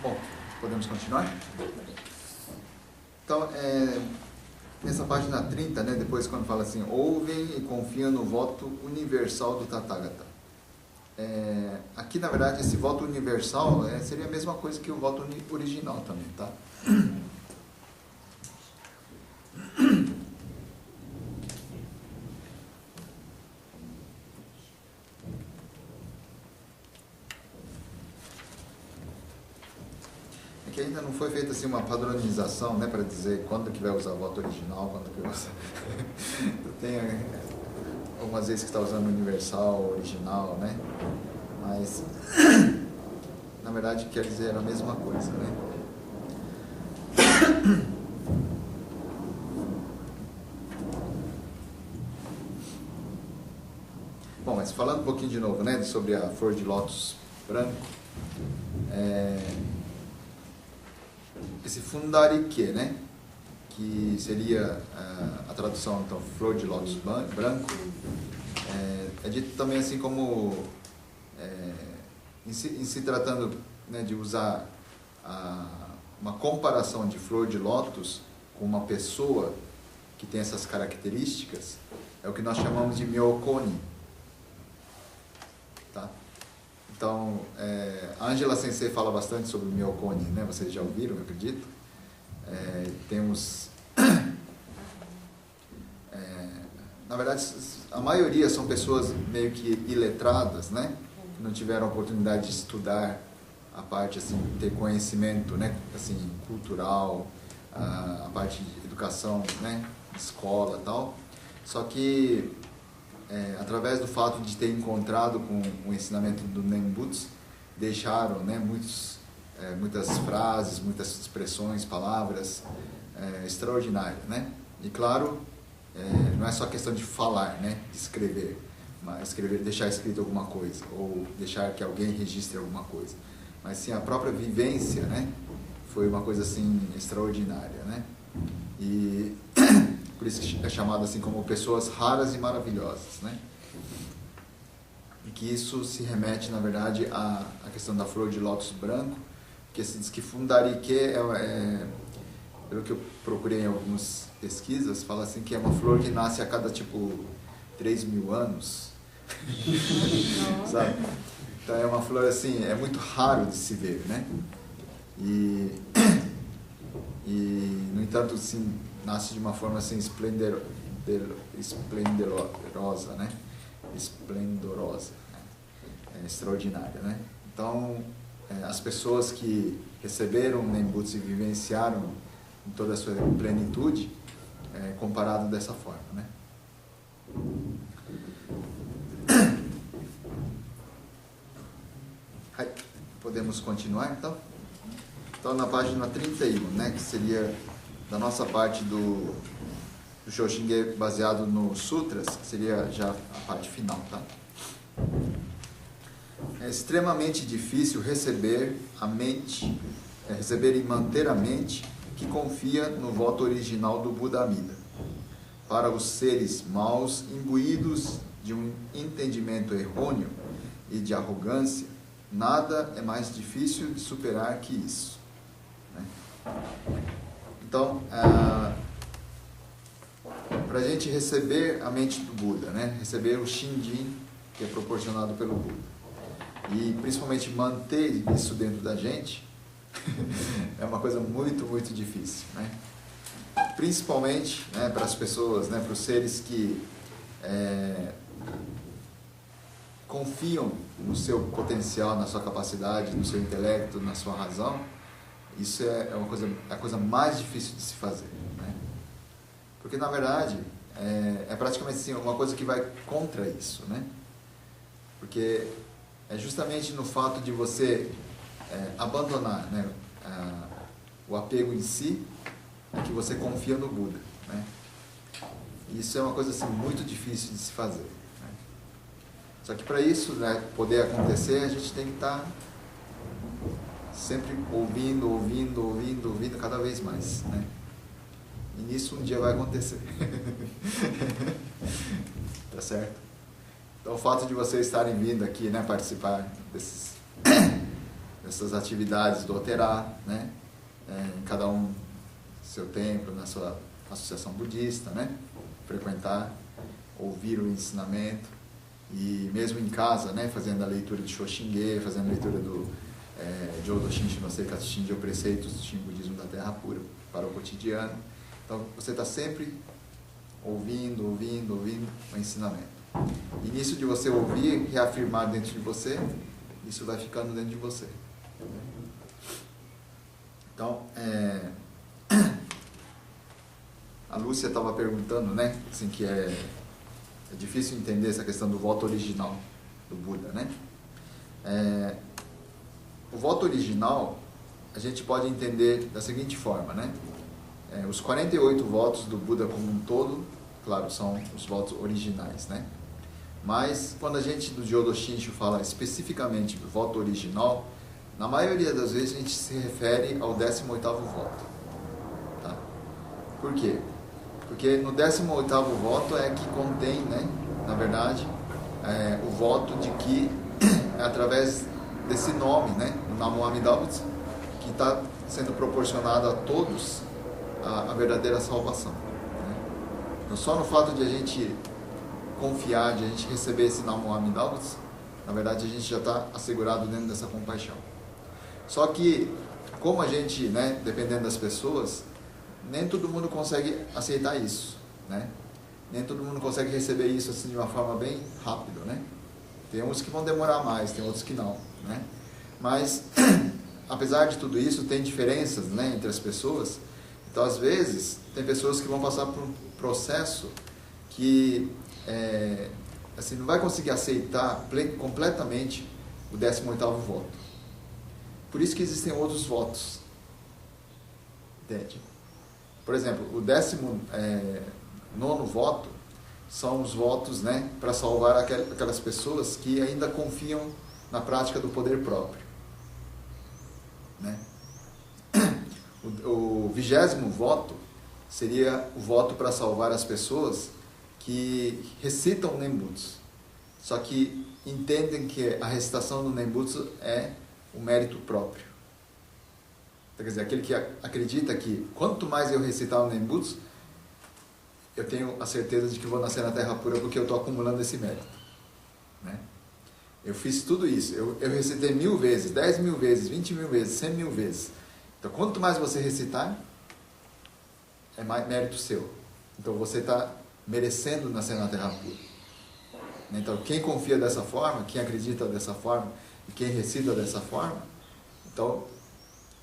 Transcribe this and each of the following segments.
Bom, podemos continuar? Então, nessa página 30, né, depois quando fala assim, ouvem e confiam no voto universal do Tathagata. Aqui, na verdade, esse voto universal seria a mesma coisa que o voto original também, tá? Que ainda não foi feita assim uma padronização, né, para dizer quando que vai usar o voto original, quando que vai usar. Tem algumas vezes que está usando universal, original, né? Mas na verdade quer dizer a mesma coisa, né? Bom, mas falando um pouquinho de novo, né, sobre a flor de lótus branco, esse fundarike, né, que seria a tradução, então, flor de lótus branco, é dito também assim como, em se tratando, né, de usar uma comparação de flor de lótus com uma pessoa que tem essas características, é o que nós chamamos de myokoni. Tá? Então, a Angela Sensei fala bastante sobre o myokoni, né? Vocês já ouviram, eu acredito. Temos... na verdade, a maioria são pessoas meio que iletradas, né? Que não tiveram a oportunidade de estudar a parte, assim, ter conhecimento, né? Assim, cultural, a parte de educação, né? Escola e tal. Só que... através do fato de ter encontrado com o ensinamento do Nembutsu, deixaram, né, muitas frases, muitas expressões, palavras extraordinárias, né? E claro, não é só questão de falar, né, de escrever, mas deixar escrito alguma coisa, ou deixar que alguém registre alguma coisa, mas sim a própria vivência, né, foi uma coisa assim extraordinária, né? E por isso é chamado assim como pessoas raras e maravilhosas, né? E que isso se remete, na verdade, à questão da flor de lótus branco, que se diz que fundarike pelo que eu procurei em algumas pesquisas, fala assim que é uma flor que nasce a cada, 3.000 anos. Sabe? Então é uma flor assim, é muito raro de se ver, né? E no entanto, assim, nasce de uma forma assim esplendorosa, né? Esplendorosa, né? Extraordinária, né? Então, as pessoas que receberam o Nembutsu e vivenciaram em toda a sua plenitude, comparado dessa forma, né? Podemos continuar, então? Então, na página 31, né, que seria da nossa parte do Shoshinge baseado nos sutras, seria já a parte final, tá? É extremamente difícil receber e manter a mente que confia no voto original do Buda Amida. Para os seres maus, imbuídos de um entendimento errôneo e de arrogância, nada é mais difícil de superar que isso, né? Então, para a gente receber a mente do Buda, né? Receber o Shinjin que é proporcionado pelo Buda, e principalmente manter isso dentro da gente, é uma coisa muito, muito difícil, né? Principalmente, né, para as pessoas, né, para os seres que confiam no seu potencial, na sua capacidade, no seu intelecto, na sua razão. Isso é a coisa mais difícil de se fazer, né? Porque, na verdade, é praticamente assim, uma coisa que vai contra isso, né? Porque é justamente no fato de você abandonar, né, o apego em si, que você confia no Buda, né? Isso é uma coisa assim, muito difícil de se fazer, né? Só que para isso, né, poder acontecer, a gente tem que estar sempre ouvindo cada vez mais, né? E nisso um dia vai acontecer. Tá certo? Então, o fato de vocês estarem vindo aqui, né, participar dessas atividades do Oterá, né, em cada um seu templo, na sua associação budista, né, frequentar, ouvir o ensinamento, e mesmo em casa, né, fazendo a leitura de Shoshinge, fazendo a leitura do Jodo Shinshin no Sei Katsushin, de preceitos do Shin Budismo da Terra Pura para o cotidiano. Então, você está sempre ouvindo o ensinamento. E nisso de você ouvir, reafirmar dentro de você, isso vai ficando dentro de você. Então, a Lúcia estava perguntando, né, assim, que é difícil entender essa questão do voto original do Buda, né? O voto original a gente pode entender da seguinte forma, né? Os 48 votos do Buda como um todo, claro, são os votos originais, né? Mas quando a gente do Jodo Shinshu fala especificamente do voto original, na maioria das vezes a gente se refere ao 18º voto. Tá? Por quê? Porque no 18º voto é que contém, né, na verdade, o voto de que é através desse nome, né, o Namo Amida Butsu, que está sendo proporcionado a todos a verdadeira salvação. Né? Então, só no fato de a gente confiar, de a gente receber esse Namo Amida Butsu, na verdade a gente já está assegurado dentro dessa compaixão. Só que, como a gente, né, dependendo das pessoas, nem todo mundo consegue aceitar isso, né? Nem todo mundo consegue receber isso assim de uma forma bem rápida, né? Tem uns que vão demorar mais, tem outros que não, né? Mas, apesar de tudo isso, tem diferenças, né, entre as pessoas. Então, às vezes, tem pessoas que vão passar por um processo que assim, não vai conseguir aceitar completamente o 18º voto. Por isso que existem outros votos. Entende? Por exemplo, o 19º voto são os votos, né, para salvar aquelas pessoas que ainda confiam na prática do poder próprio. Né? O 20º voto seria o voto para salvar as pessoas que recitam o Nembutsu, só que entendem que a recitação do Nembutsu é o mérito próprio. Quer dizer, aquele que acredita que quanto mais eu recitar o Nembutsu, eu tenho a certeza de que vou nascer na Terra Pura porque eu estou acumulando esse mérito. Né? Eu fiz tudo isso, eu recitei 1000 vezes, 10.000 vezes, 20.000 vezes, 100.000 vezes. Então, quanto mais você recitar, é mais mérito seu. Então, você está merecendo nascer na Terra Pura. Então, quem confia dessa forma, quem acredita dessa forma, e quem recita dessa forma, então,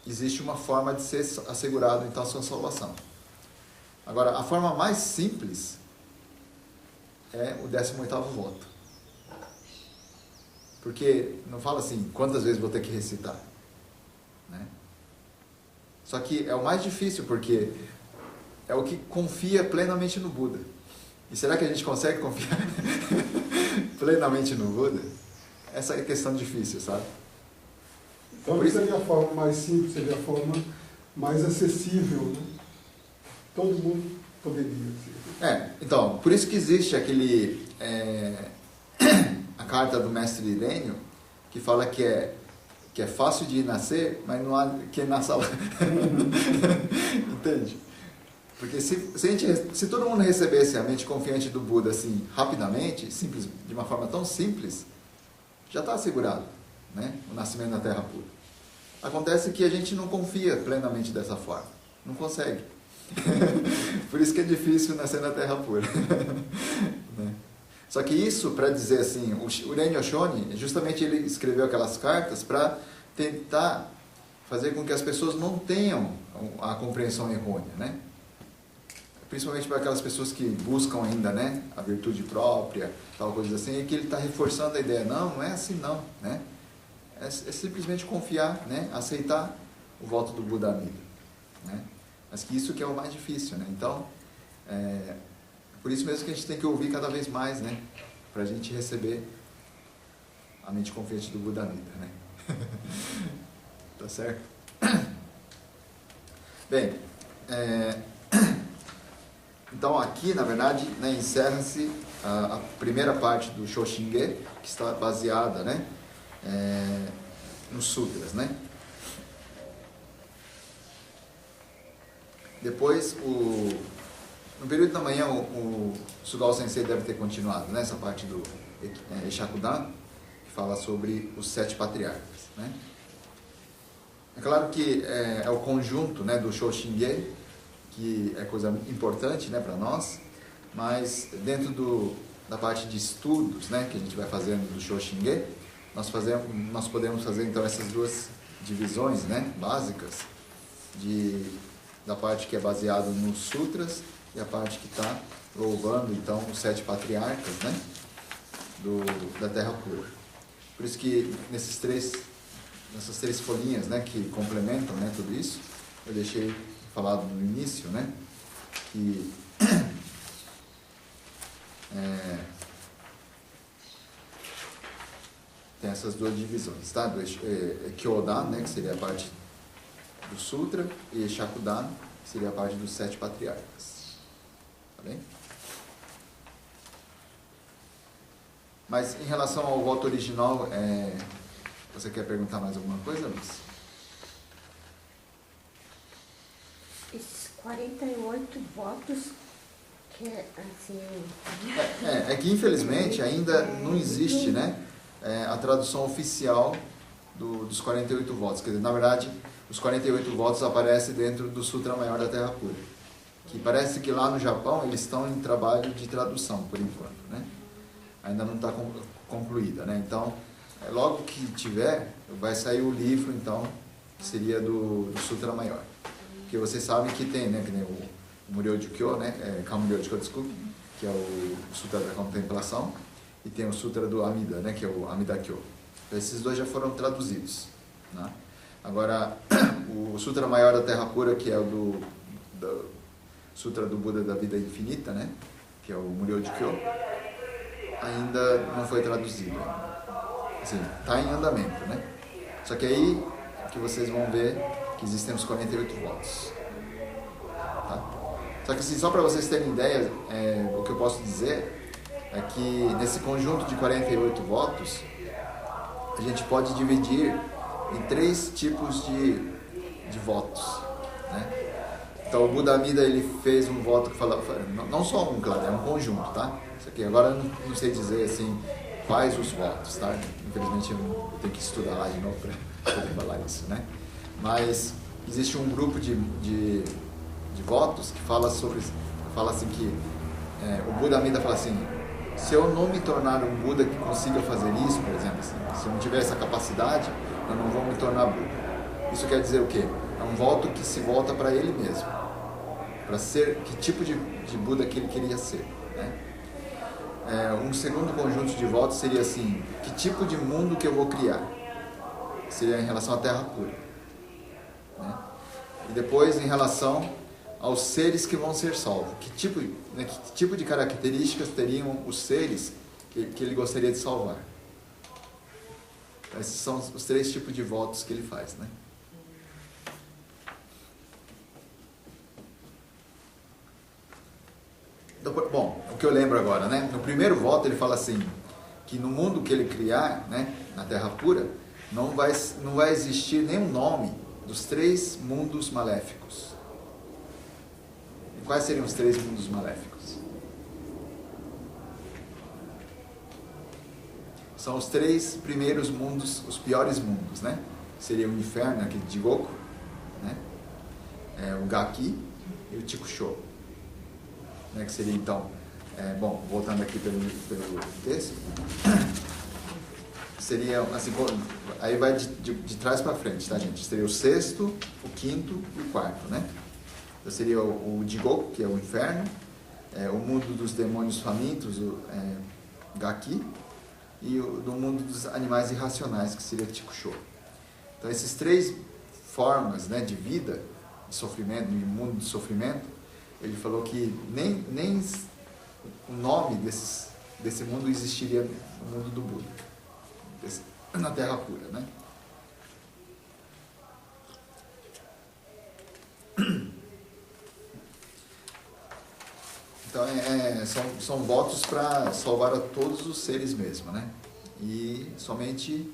existe uma forma de ser assegurado, então, a sua salvação. Agora, a forma mais simples é o 18º voto. Porque não fala assim, quantas vezes vou ter que recitar. Né? Só que é o mais difícil, porque é o que confia plenamente no Buda. E será que a gente consegue confiar plenamente no Buda? Essa é a questão difícil, sabe? Então, seria a forma mais simples, seria a forma mais acessível, né? Todo mundo poderia ser. Então, por isso que existe aquele... a carta do mestre Irênio, que fala que é fácil de nascer, mas não há quem nasça lá. Entende? Porque se todo mundo recebesse a mente confiante do Buda assim, rapidamente, simples, de uma forma tão simples, já está assegurado, né, o nascimento na Terra Pura. Acontece que a gente não confia plenamente dessa forma. Não consegue. Por isso que é difícil nascer na Terra Pura. Né? Só que isso, para dizer assim, o Renyo Shoni, justamente ele escreveu aquelas cartas para tentar fazer com que as pessoas não tenham a compreensão errônea, né? Principalmente para aquelas pessoas que buscam ainda, né, a virtude própria, tal coisa assim, e que ele está reforçando a ideia, não é assim não, né? É simplesmente confiar, né, aceitar o voto do Buda Amida, né? Mas que isso que é o mais difícil, né? Então, por isso mesmo que a gente tem que ouvir cada vez mais, né? Para a gente receber a mente confiante do Buda Amida, né? Tá certo? Bem, então aqui, na verdade, né, encerra-se a primeira parte do Shoshinge, que está baseada, né, nos sutras, né? Depois, no período da manhã, o Sugal Sensei deve ter continuado, né, essa parte do Eshakudan, que fala sobre os 7 patriarcas, né? É claro que é o conjunto, né, do Shoshinge, que é coisa importante, né, para nós, mas dentro da parte de estudos, né, que a gente vai fazendo do Shoshinge, nós podemos fazer então essas duas divisões, né, básicas, da parte que é baseada nos sutras e a parte que está louvando então os 7 patriarcas, né, da Terra Pura. Por isso que nessas três folhinhas, né, que complementam, né, tudo isso, eu deixei falado no início, né, que tem essas duas divisões, tá? Kyodan, né, que seria a parte do Sutra, e Shakudan, que seria a parte dos 7 patriarcas. Tá bem? Mas em relação ao voto original, você quer perguntar mais alguma coisa, Luiz? Esses 48 votos que assim... É que infelizmente ainda não existe, né, a tradução oficial dos 48 votos. Quer dizer, na verdade, os 48 votos aparecem dentro do Sutra Maior da Terra Pura. Que parece que lá no Japão eles estão em trabalho de tradução, por enquanto, né? Ainda não está concluída, né? Então, logo que tiver, vai sair o livro, então, que seria do Sutra Maior. Porque vocês sabem que tem, né, que nem o Muryo-jukyo, né, Kamuryo-jukyo, desculpa, que é o Sutra da Contemplação, e tem o Sutra do Amida, né, que é o Amida-kyo. Esses dois já foram traduzidos, né? Agora, o Sutra Maior da Terra Pura, que é o do Sutra do Buda da Vida Infinita, né, que é o Muryo-jukyo, ainda não foi traduzido. Assim, está em andamento, né? Só que aí que vocês vão ver que existem os 48 votos. Tá? Só que assim, só para vocês terem ideia, o que eu posso dizer é que nesse conjunto de 48 votos, a gente pode dividir em 3 tipos de votos, né? Então o Buda Amida, ele fez um voto que fala, não só um, claro, é um conjunto, tá? Isso aqui agora eu não sei dizer assim quais os votos, tá? Infelizmente eu tenho que estudar lá de novo para poder falar isso, né? Mas existe um grupo de votos que fala assim que o Buda Amida fala assim: se eu não me tornar um Buda que consiga fazer isso, por exemplo, assim, se eu não tiver essa capacidade, eu não vou me tornar Buda. Isso quer dizer o quê? É um voto que se volta para ele mesmo, para ser que tipo de Buda que ele queria ser, né? Um segundo conjunto de votos seria assim: que tipo de mundo que eu vou criar? Seria em relação à Terra Pura, né? E depois em relação aos seres que vão ser salvos. Que tipo de características teriam os seres que ele gostaria de salvar? Esses são os 3 tipos de votos que ele faz, né? Então, bom, o que eu lembro agora, né? No primeiro voto ele fala assim, que no mundo que ele criar, né, na Terra Pura, não vai existir nenhum nome dos 3 mundos maléficos. E quais seriam os 3 mundos maléficos? São os 3 primeiros mundos, os piores mundos, né? Seria o inferno, aquele Jigoku, né? O Gaki e o Chikusho, né? Que seria então, bom, voltando aqui pelo texto, seria assim, aí vai de trás para frente, tá, gente? Seria o 6º, o 5º e o 4º, né? Então seria o Jigoku, que é o inferno, o mundo dos demônios famintos, o Gaki, e do mundo dos animais irracionais, que seria Chikusho. Então essas 3 formas, né, de vida, de sofrimento, de mundo de sofrimento, ele falou que nem o nome desse mundo existiria no mundo do Buda, na Terra Pura, né? Então são votos para salvar a todos os seres mesmo, né? E somente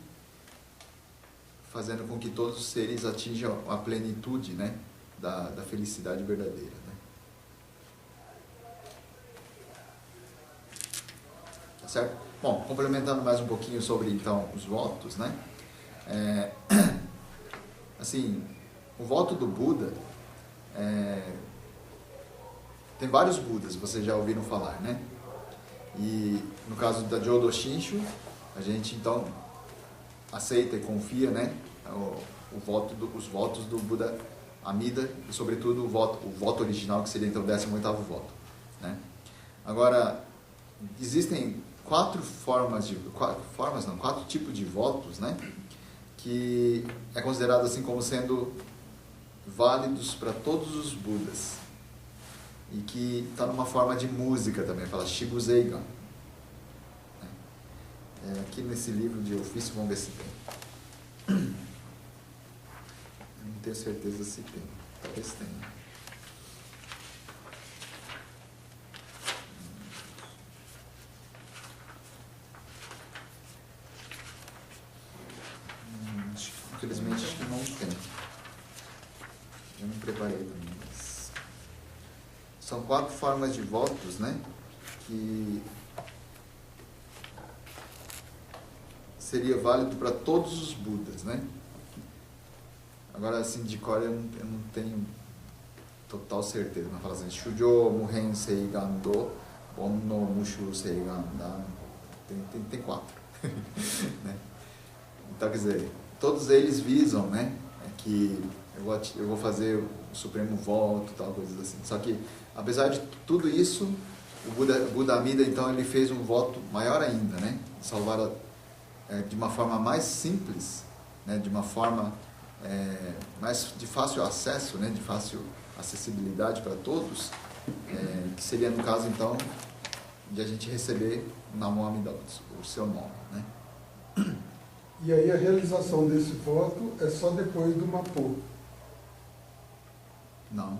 fazendo com que todos os seres atinjam a plenitude, né, da felicidade verdadeira, né? Tá certo? Bom, complementando mais um pouquinho sobre, então, os votos, né? Assim, o voto do Buda, tem vários Budas, vocês já ouviram falar, né? E no caso da Jodo Shinshu, a gente então aceita e confia, né, os votos do Buda Amida e, sobretudo, o voto original, que seria então o 18º voto, né? Agora, existem quatro tipos de votos, né, que é considerado assim como sendo válidos para todos os Budas, e que está numa forma de música também, fala Shibuzeigan. Aqui nesse livro de ofício, vamos ver se tem. Eu não tenho certeza se tem, talvez tenha. Infelizmente acho que não tem. Eu não preparei também, mas são 4 formas de votos, né, que seria válido para todos os Budas, né? Agora, assim, de cor eu não tenho total certeza, mas fala assim, Shujo Muhen Seigando, Onno Mushu Seiganda, tem 4, né? Então, quer dizer, todos eles visam, né, que eu vou fazer o supremo voto, tal, coisas assim. Só que, apesar de tudo isso, o Buda Amida, então, ele fez um voto maior ainda, né? Salvar de uma forma mais simples, né? De uma forma mais de fácil acesso, né? De fácil acessibilidade para todos, que seria, no caso, então, de a gente receber Namo Amida Butsu, o seu nome, né? E aí a realização desse voto é só depois do Mapô. Não.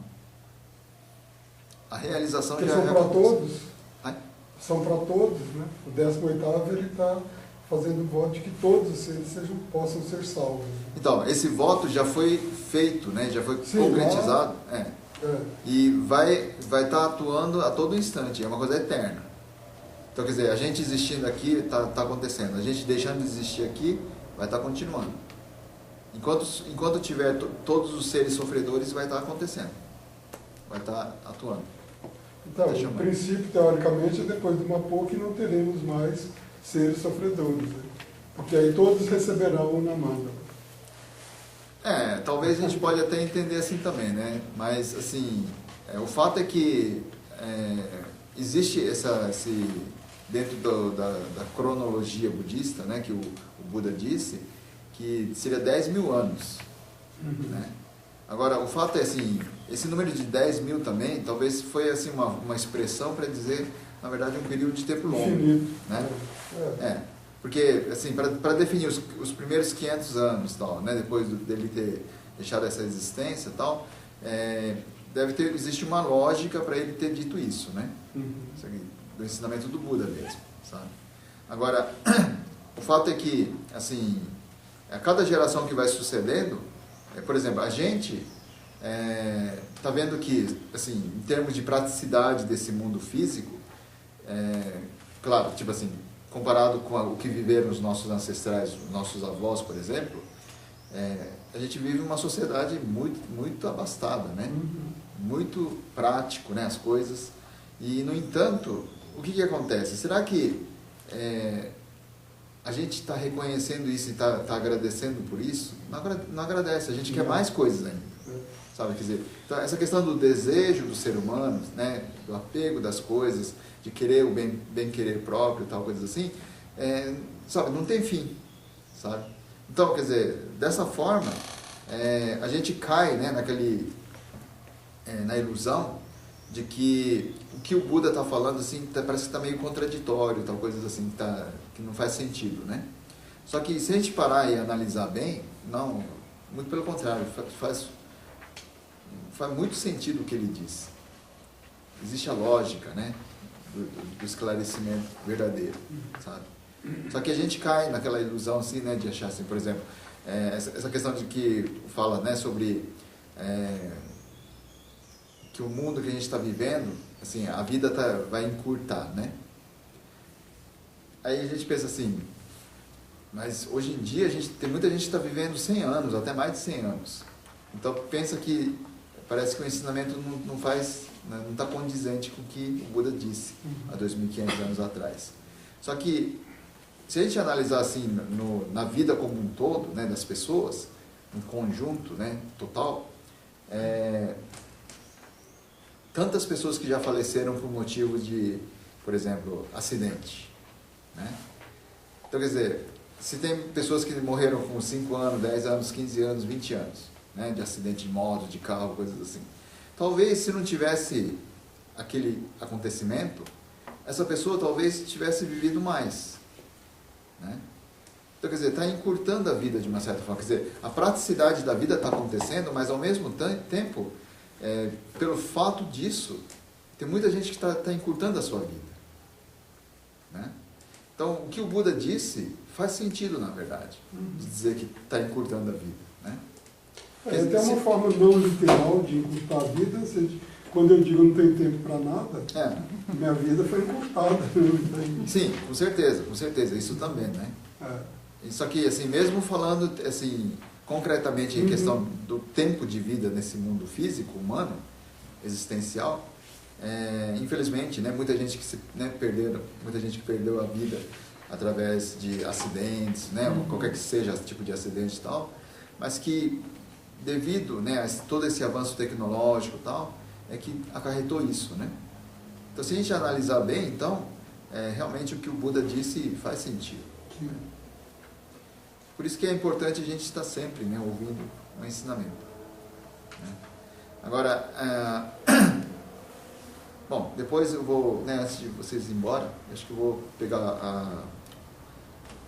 A realização porque já são para todos. Ai? São para todos, né? O 18º ele está fazendo voto de que todos os seres possam ser salvos. Então, esse voto já foi feito, né? Já foi concretizado. E vai estar atuando a todo instante, é uma coisa eterna. Então, quer dizer, a gente existindo aqui está acontecendo, a gente deixando de existir aqui vai estar continuando. Enquanto tiver todos os seres sofredores, vai estar acontecendo, vai estar atuando. Então, o princípio, teoricamente, é depois do Mapô que não teremos mais seres sofredores, né? Porque aí todos receberão o Namanda. Talvez a gente pode até entender assim também, né? Mas, assim, o fato é que existe esse dentro da cronologia budista, né, que o Buda disse, que seria 10.000 anos. Né? Agora, o fato é assim, esse número de 10.000 também, talvez foi assim, uma expressão para dizer, na verdade, um período de tempo longo. Infinito. Né? Porque, assim, para definir os primeiros 500 anos, tal, né, depois dele ter deixado essa existência, tal, existe uma lógica para ele ter dito isso, né? Isso aqui, do ensinamento do Buda mesmo, sabe? Agora, o fato é que, assim, a cada geração que vai sucedendo, por exemplo, a gente está vendo que, assim, em termos de praticidade desse mundo físico, claro, tipo assim, comparado com o que viveram os nossos ancestrais, os nossos avós, por exemplo, a gente vive uma sociedade muito, muito abastada, né? Muito prático, né, as coisas. E, no entanto, o que acontece? Será que a gente está reconhecendo isso e está agradecendo por isso? Não agradece, a gente quer mais coisas ainda. Sabe? Quer dizer, então, essa questão do desejo do ser humano, né, do apego das coisas, de querer o bem-querer próprio, tal, coisas assim, sabe, não tem fim. Sabe? Então, quer dizer, dessa forma, a gente cai, né, na ilusão de que o que o Buda está falando assim, parece que está meio contraditório, tal, coisas assim, que não faz sentido, né? Só que se a gente parar e analisar bem, não, muito pelo contrário, faz muito sentido o que ele diz. Existe a lógica, né, do esclarecimento verdadeiro, sabe? Só que a gente cai naquela ilusão assim, né, de achar assim, por exemplo, essa questão de que fala, né, sobre que o mundo que a gente está vivendo, assim, a vida vai encurtar, né? Aí a gente pensa assim, mas hoje em dia tem muita gente que está vivendo 100 anos, até mais de 100 anos. Então pensa que parece que o ensinamento não faz, não está condizente com o que o Buda disse há 2.500 anos atrás. Só que se a gente analisar assim na vida como um todo, né, das pessoas, um conjunto, né, total, tantas pessoas que já faleceram por motivo de, por exemplo, acidente, né? Então, quer dizer, se tem pessoas que morreram com 5 anos, 10 anos, 15 anos, 20 anos, né, de acidente de moto, de carro, coisas assim. Talvez, se não tivesse aquele acontecimento, essa pessoa talvez tivesse vivido mais, né? Então, quer dizer, está encurtando a vida de uma certa forma. Quer dizer, a praticidade da vida está acontecendo, mas ao mesmo tempo, pelo fato disso, tem muita gente que está encurtando a sua vida, né? Então, o que o Buda disse faz sentido, na verdade, de dizer que está encurtando a vida, né? É até uma forma não literal de encurtar a vida. Quando eu digo não tenho tempo para nada, minha vida foi encurtada. Sim, com certeza, isso também, né? Só que, assim, mesmo falando, assim, concretamente em questão do tempo de vida nesse mundo físico, humano, existencial, infelizmente, né, muita gente que perdeu a vida através de acidentes, né, qualquer que seja tipo de acidente e tal, mas que devido, né, a todo esse avanço tecnológico e tal, é que acarretou isso, né? Então, se a gente analisar bem, então, realmente o que o Buda disse faz sentido. Por isso que é importante a gente estar sempre, né, ouvindo o ensinamento, né? Agora, bom, depois eu vou, né, antes de vocês irem embora, acho que eu vou pegar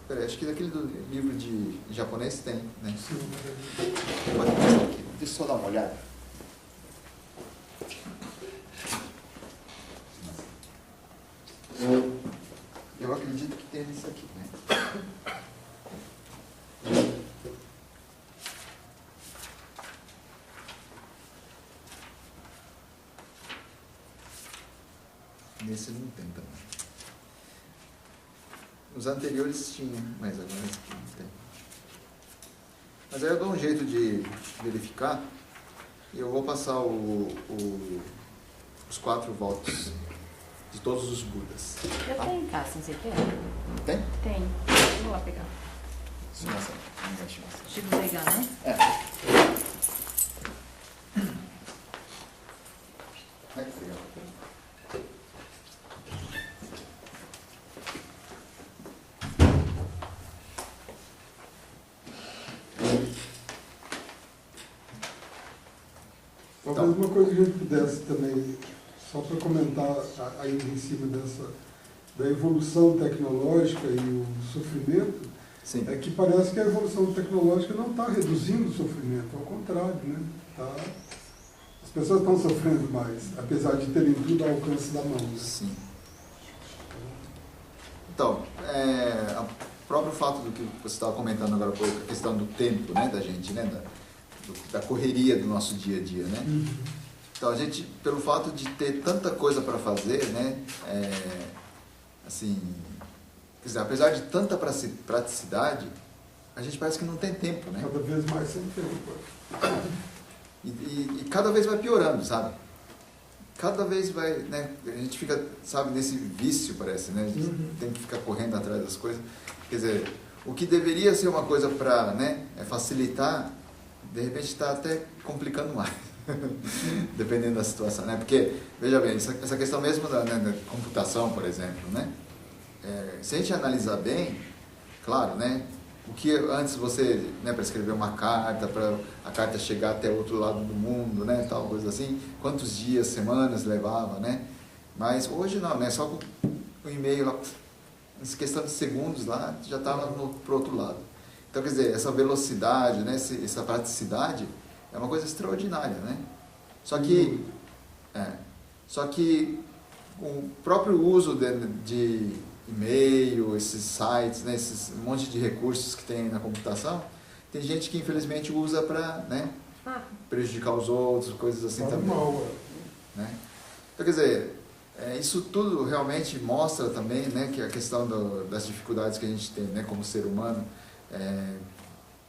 peraí, acho que daquele do livro de japonês tem, né? Pode passar aqui. Deixa eu só dar uma olhada. Eu acredito que tem isso aqui, né? Nesse não tem também. Os anteriores tinham, mas agora esse aqui não tem. Mas aí eu dou um jeito de verificar e eu vou passar os 4 votos de todos os Budas. Eu tenho em casa, você quer? Tem? Tem. Vou lá pegar. Chico pegar, né? Talvez uma coisa que a gente pudesse também, só para comentar ainda em cima da evolução tecnológica e o sofrimento, sim, é que parece que a evolução tecnológica não está reduzindo o sofrimento, ao contrário, né? As pessoas estão sofrendo mais, apesar de terem tudo ao alcance da mão, né? Sim. Então, o próprio fato do que você estava comentando agora, a questão do tempo, né, da gente, né, da correria do nosso dia a dia, né? Então, a gente, pelo fato de ter tanta coisa para fazer, né, assim, quer dizer, apesar de tanta praticidade, a gente parece que não tem tempo, né? Cada vez mais sem tempo. E cada vez vai piorando, sabe? Cada vez vai, né? A gente fica, sabe, nesse vício, parece, né? A gente tem que ficar correndo atrás das coisas. Quer dizer, o que deveria ser uma coisa para, né, facilitar, de repente está até complicando mais. Dependendo da situação, né? Porque, veja bem, essa questão mesmo da computação, por exemplo, né? Se a gente analisar bem, claro, né? O que antes você, né, para escrever uma carta, para a carta chegar até o outro lado do mundo, né, tal coisa assim, quantos dias, semanas levava, né? Mas hoje não, né? Só com o e-mail lá, em questão de segundos lá, já está lá pro outro lado. Então, quer dizer, essa velocidade, né, essa praticidade é uma coisa extraordinária, né? Só que o próprio uso de e-mail, esses sites, né, esses monte de recursos que tem na computação, tem gente que infelizmente usa para, né, prejudicar os outros, coisas assim também. Mal, Né? Então, quer dizer, isso tudo realmente mostra também, né, que a questão das dificuldades que a gente tem, né, como ser humano,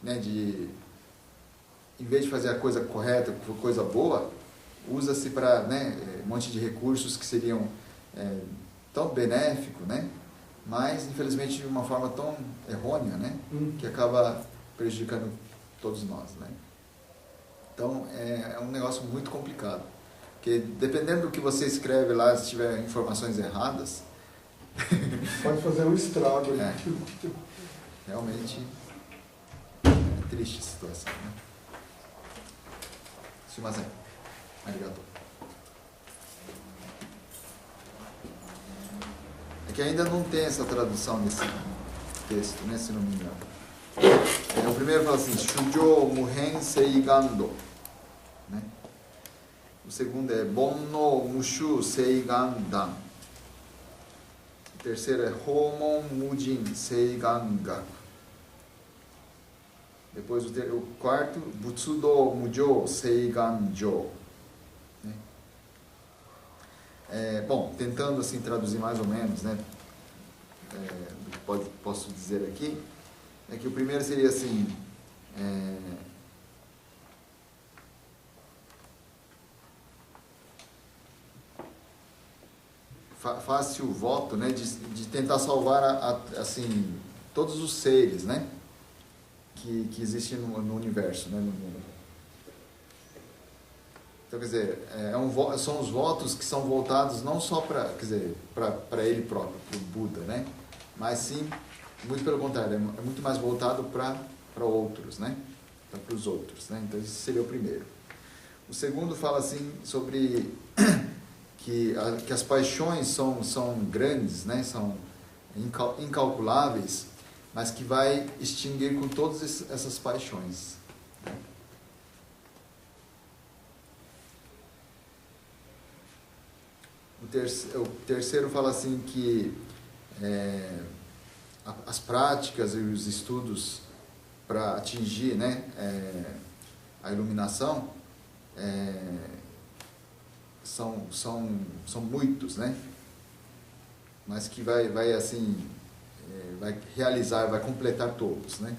né, em vez de fazer a coisa correta, coisa boa, usa-se para, né, um monte de recursos que seriam tão benéficos, né, mas infelizmente de uma forma tão errônea, né, que acaba prejudicando todos nós, né. Então é um negócio muito complicado, porque dependendo do que você escreve lá, se tiver informações erradas, pode fazer um estrago. Realmente é triste a situação, né. Sumimasen. Arigato. É que ainda não tem essa tradução desse texto, né, se não me engano. O primeiro fala assim, Shujo Muhen Seigando. Né? O segundo é Bonno Mushu Seigandan. O terceiro é Homon Mujin Seigangaku. Depois o quarto, Butsudo Mujo Seiganjo. Bom, tentando assim traduzir mais ou menos, né, do que posso dizer aqui, é que o primeiro seria assim, faz-se o voto, né, de tentar salvar assim, todos os seres, né, que existem no universo, né, no mundo. Então, quer dizer, são os votos que são voltados não só para ele próprio, para o Buda, né? Mas sim, muito pelo contrário, é muito mais voltado para outros, né? Para os outros, né? Então, esse seria o primeiro. O segundo fala assim sobre que as paixões são grandes, né? São incalculáveis, mas que vai extinguir com todas essas paixões. O terceiro fala assim que as práticas e os estudos para atingir, né, a iluminação são muitos, né, mas que vai assim, vai realizar, vai completar todos, né.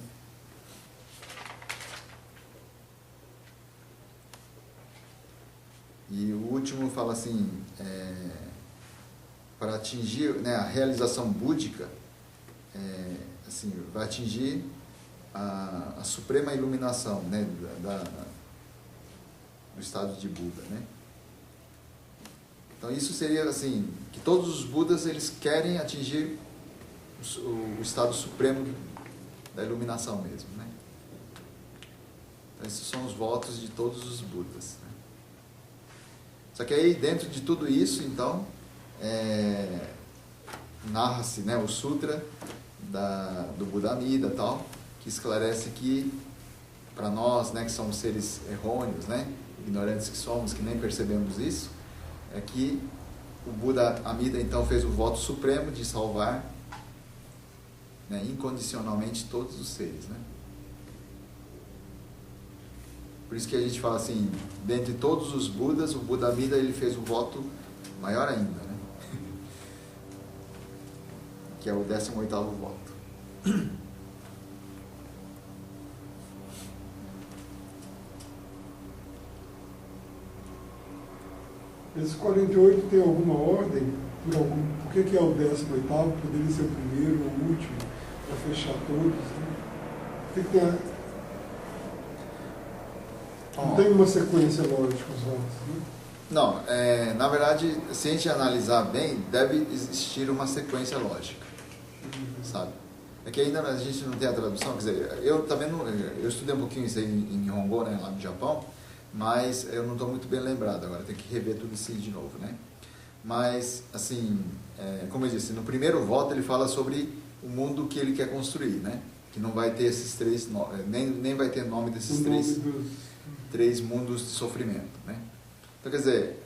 E o último fala assim, para atingir, né, a realização búdica, assim, vai atingir a suprema iluminação, né, do estado de Buda, né. Então isso seria assim, que todos os Budas eles querem atingir o estado supremo da iluminação mesmo, né. Então esses são os votos de todos os Budas, né? Só que aí, dentro de tudo isso, então, narra-se, né, o Sutra do Buda Amida, tal, que esclarece que, para nós, né, que somos seres errôneos, né, ignorantes que somos, que nem percebemos isso, é que o Buda Amida, então, fez o voto supremo de salvar, né, incondicionalmente todos os seres, né. Por isso que a gente fala assim, dentre todos os Budas, o Buda Amida ele fez o voto maior ainda, né? Que é o 18º voto. Esses 48 tem alguma ordem? Por que é o 18º? Poderia ser o primeiro ou o último, para fechar todos, né? Por que tem não tem uma sequência lógica os votos, né? Não, na verdade, se a gente analisar bem, deve existir uma sequência lógica, sabe? É que ainda a gente não tem a tradução, quer dizer, eu também não, eu estudei um pouquinho isso aí em Hongo, né, lá no Japão, mas eu não estou muito bem lembrado agora, tem que rever tudo isso de novo, né? Mas, assim, como eu disse, no primeiro voto ele fala sobre o mundo que ele quer construir, né? Que não vai ter esses três, nem vai ter nome desses três mundos de sofrimento, né? Então, quer dizer,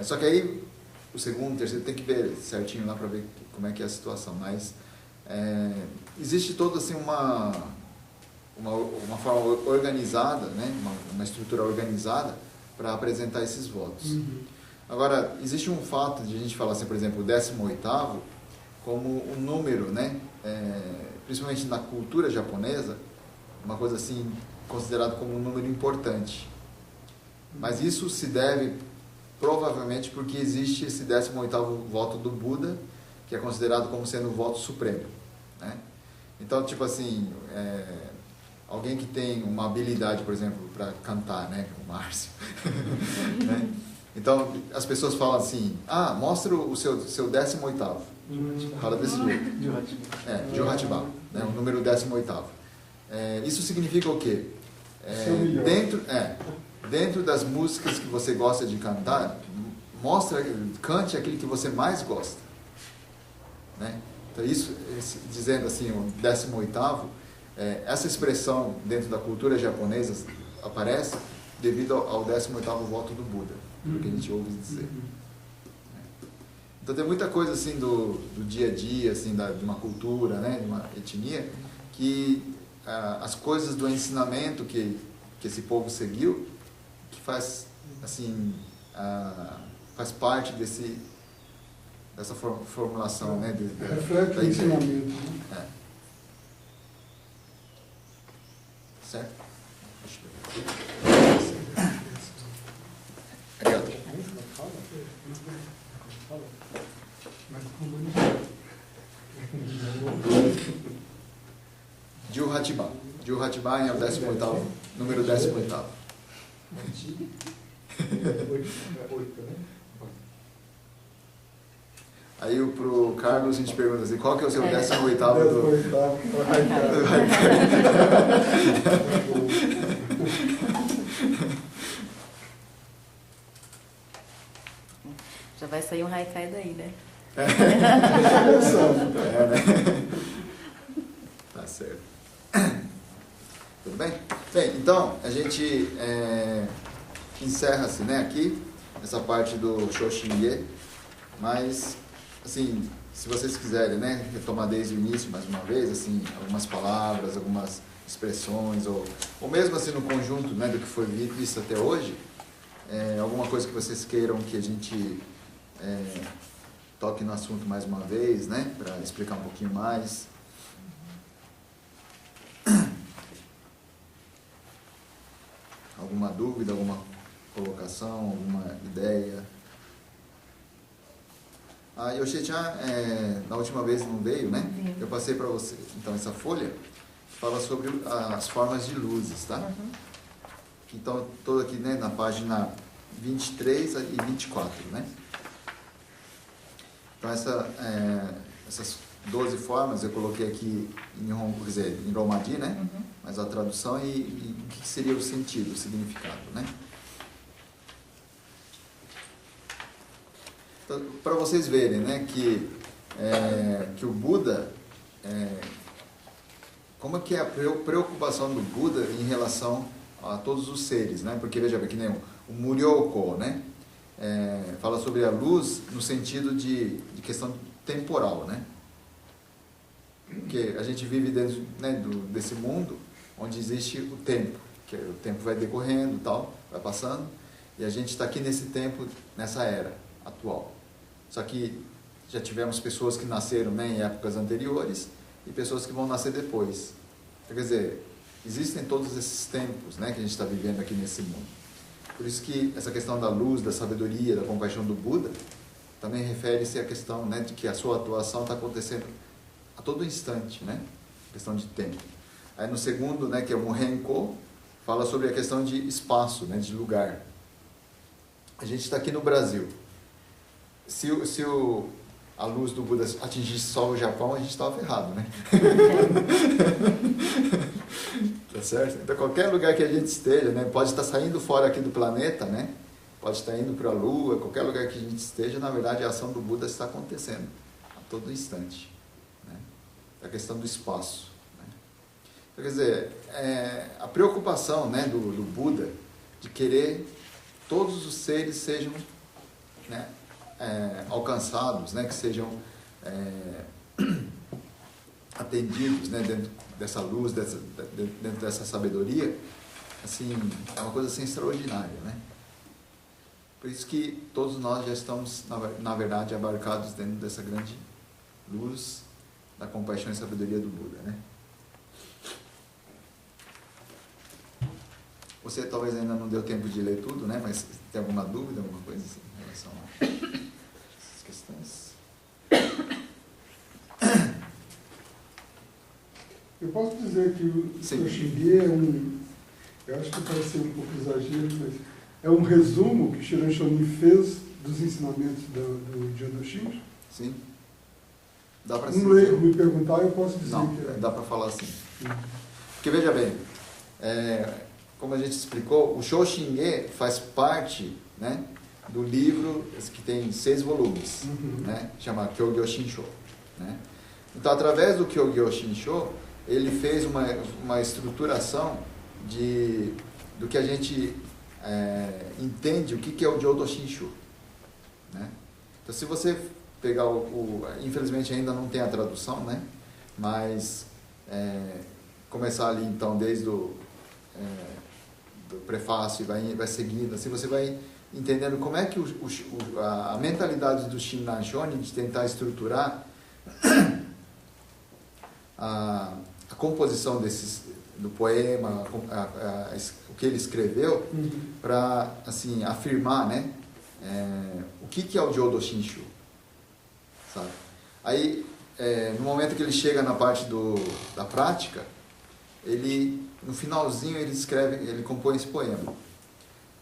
só que aí o segundo, o terceiro, tem que ver certinho lá para ver como é que é a situação, mas existe toda assim uma forma organizada, né? uma estrutura organizada para apresentar esses votos. Agora, existe um fato de a gente falar assim, por exemplo, o 18º como um número, né? Principalmente na cultura japonesa, uma coisa assim considerado como um número importante. Mas isso se deve provavelmente porque existe esse 18º voto do Buda, que é considerado como sendo o voto supremo, né? Então, tipo assim, alguém que tem uma habilidade, por exemplo, para cantar, né? O Márcio. Né? Então, as pessoas falam assim, mostra o seu 18º. Fala desse jeito. Juhatiba, né? O número 18º. Isso significa o quê? Dentro das músicas que você gosta de cantar, cante aquele que você mais gosta, né? Então isso, dizendo assim, o 18º, essa expressão dentro da cultura japonesa aparece devido ao 18º voto do Buda, o que a gente ouve dizer. Então tem muita coisa assim do dia a dia, assim, de uma cultura, né, de uma etnia, que as coisas do ensinamento que esse povo seguiu, que faz assim, faz parte dessa formulação, né, reflete o ensinamento, né? Certo? Juhatiba. Juhatiba é o 18º, número 18º. Aí pro Carlos a gente pergunta assim, qual que é o seu 18º do... Já vai sair um haikai daí, né? Né? Tá certo. Tudo bem? Bem, então a gente encerra-se, né, aqui essa parte do Shoshinge, mas assim, se vocês quiserem, né, retomar desde o início mais uma vez, assim, algumas palavras, algumas expressões, ou mesmo assim no conjunto, né, do que foi visto até hoje, alguma coisa que vocês queiram que a gente toque no assunto mais uma vez, né, para explicar um pouquinho mais. Alguma dúvida, alguma colocação, alguma ideia? A Yoshi-chan, na última vez não veio, né? Eu passei para você, então, essa folha fala sobre as formas de luzes, tá? Então, toda aqui, né, na página 23 e 24, né? Então, essas 12 formas eu coloquei aqui em Nihongo, quer dizer, em Romaji, né? Mas a tradução e o que seria o sentido, o significado, né? Então, para vocês verem, né, que o Buda, como é que é a preocupação do Buda em relação a todos os seres, né? Porque veja bem, que nem o Muryoko, né? Fala sobre a luz no sentido de questão temporal, né? Porque a gente vive dentro, né, desse mundo onde existe o tempo, que o tempo vai decorrendo, tal, vai passando, e a gente está aqui nesse tempo, nessa era atual. Só que já tivemos pessoas que nasceram, né, em épocas anteriores e pessoas que vão nascer depois. Então, quer dizer, existem todos esses tempos, né, que a gente está vivendo aqui nesse mundo. Por isso que essa questão da luz, da sabedoria, da compaixão do Buda também refere-se à questão, né, de que a sua atuação está acontecendo a todo instante, né? Questão de tempo. Aí no segundo, né, que é o Muhenko, fala sobre a questão de espaço, né, de lugar. A gente está aqui no Brasil. Se a luz do Buda atingisse só o Japão, a gente estava ferrado, né? Tá certo? Então qualquer lugar que a gente esteja, né, pode estar saindo fora aqui do planeta, né? Pode estar indo para a Lua, qualquer lugar que a gente esteja, na verdade a ação do Buda está acontecendo a todo instante. A questão do espaço, né? Então, quer dizer, a preocupação, né, do Buda de querer todos os seres sejam, né, alcançados, né, que sejam atendidos, né, dentro dessa luz, dentro dessa sabedoria, assim, é uma coisa assim extraordinária, né? Por isso que todos nós já estamos, na verdade, abarcados dentro dessa grande luz da compaixão e sabedoria do Buda, né? Você talvez ainda não deu tempo de ler tudo, né? Mas tem alguma dúvida, alguma coisa assim, em relação a essas questões? Eu posso dizer que o Shoshinge eu acho que pode ser um pouco exagero, mas é um resumo que Shiran Shonin fez dos ensinamentos do Jodo Shinjo? Sim. Dá para um leigo me perguntar, eu posso dizer não, que é. Dá para falar assim. Porque veja bem, como a gente explicou, o Shoshinge faz parte, né, do livro que tem 6 volumes, né, chama Kyogyo Shinsho, né? Então, através do Kyogyo Shinsho, ele fez uma estruturação do que a gente entende o que é o Jodo Shinshu, né? Então, se você pegar infelizmente ainda não tem a tradução, né? Mas começar ali então desde do prefácio e vai seguindo, assim você vai entendendo como é que a mentalidade do Shinran Shonin de tentar estruturar a composição do poema, o que ele escreveu, para assim afirmar, né, o que é o Jodo Shinshu, sabe? Aí no momento que ele chega na parte da prática, no finalzinho ele compõe esse poema.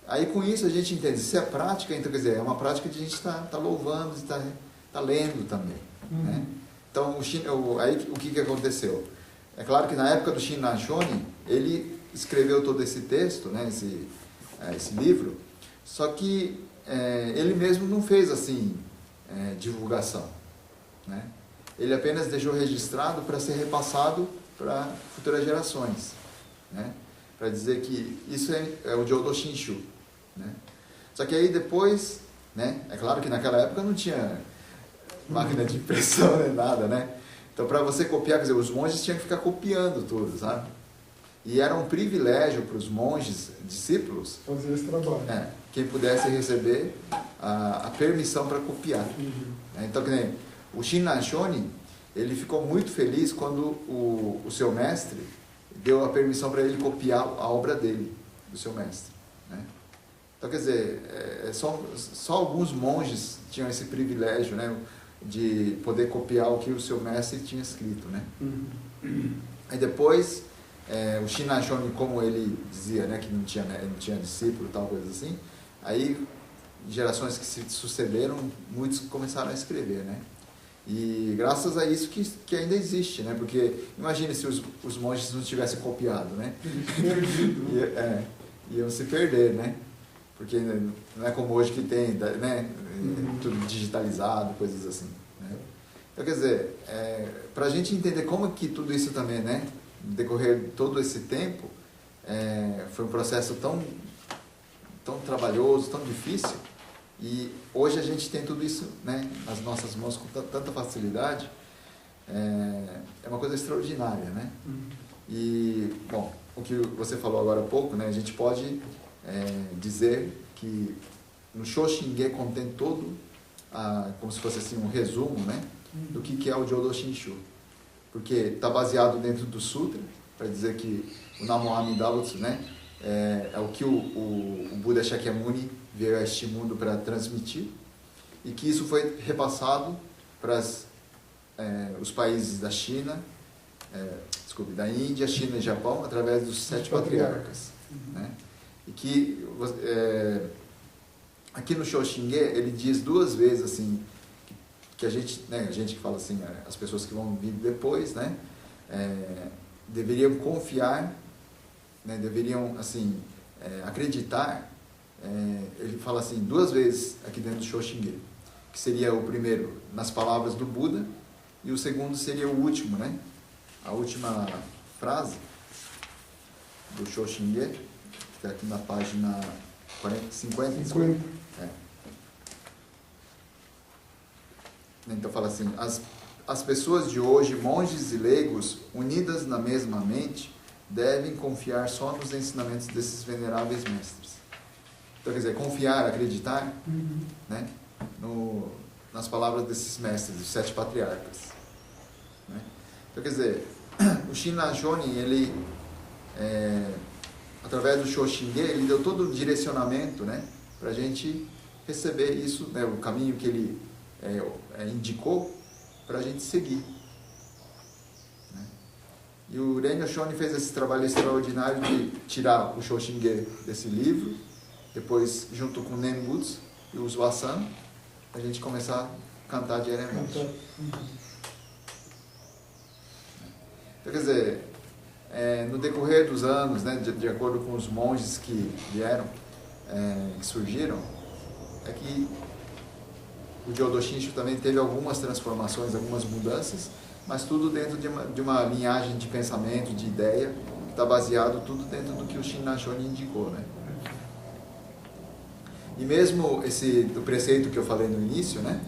Aí com isso a gente entende, se é prática, então quer dizer, é uma prática de a gente tá louvando, está lendo também, né? Então aí o que aconteceu? É claro que na época do Shinran Shonin, ele escreveu todo esse texto, né, esse livro, só que ele mesmo não fez assim divulgação, né? Ele apenas deixou registrado para ser repassado para futuras gerações, né? Para dizer que isso é o Jodo Shinshu, né? Só que aí depois, né, é claro que naquela época não tinha máquina de impressão nem nada, né? Então, para você copiar, quer dizer, os monges tinham que ficar copiando tudo, sabe? E era um privilégio para os monges, discípulos, fazer esse trabalho. Quem pudesse receber a permissão para copiar. Então, que nem o Shinran Shonin, ele ficou muito feliz quando o seu mestre deu a permissão para ele copiar a obra dele, do seu mestre, né? Então, quer dizer, só alguns monges tinham esse privilégio, né, de poder copiar o que o seu mestre tinha escrito, né? Aí depois, o Shinran Shonin, como ele dizia, né, que não tinha discípulo, tal coisa assim, aí gerações que se sucederam, muitos começaram a escrever, né? E graças a isso que ainda existe, né? Porque imagine se os monges não tivessem copiado, né? Iam se perder, né? Porque não é como hoje que tem, né, tudo digitalizado, coisas assim, né? Então, quer dizer, para a gente entender como que tudo isso também, né, no decorrer de todo esse tempo, foi um processo tão trabalhoso, tão difícil, e hoje a gente tem tudo isso, né, nas nossas mãos com tanta facilidade, é uma coisa extraordinária, né? E, bom, o que você falou agora há pouco, né, a gente pode dizer que no Shoshinge contém todo, como se fosse assim um resumo, né, do que é o Jodo Shinshu, porque está baseado dentro do Sutra, para dizer que o Namo Amida Butsu, né, é o que o Buda Shakyamuni veio a este mundo para transmitir, e que isso foi repassado para os países da China, da Índia, China e Japão, através dos 7 patriarcas, né? E que aqui no Shoshinge ele diz 2 vezes assim que a gente que fala assim, as pessoas que vão vir depois, né, deveriam confiar, né, deveriam assim acreditar. Ele fala assim 2 vezes aqui dentro do Shoshinge, que seria o primeiro nas palavras do Buda e o segundo seria o último, né, a última frase do Shoshinge, que está aqui na página 50. Então fala assim, as pessoas de hoje, monges e leigos, unidas na mesma mente, devem confiar só nos ensinamentos desses veneráveis mestres. Então, quer dizer, confiar, acreditar, né, nas palavras desses mestres, dos 7 patriarcas. Né? Então, quer dizer, o Shinran Shonin, ele, através do Shoshinge, ele deu todo o direcionamento, né, para a gente receber isso, né, o caminho que ele indicou para a gente seguir. Né? E o Renyo Shonin fez esse trabalho extraordinário de tirar o Shoshinge desse livro, depois, junto com o Nenbutsu e o Zuasan, a gente começar a cantar diariamente. Então, quer dizer, no decorrer dos anos, né, de acordo com os monges que vieram, que surgiram, é que o Jodo Shinshu também teve algumas transformações, algumas mudanças, mas tudo dentro de uma linhagem de pensamento, de ideia, que está baseado tudo dentro do que o Shinran Shonin indicou, né? E mesmo do preceito que eu falei no início, né?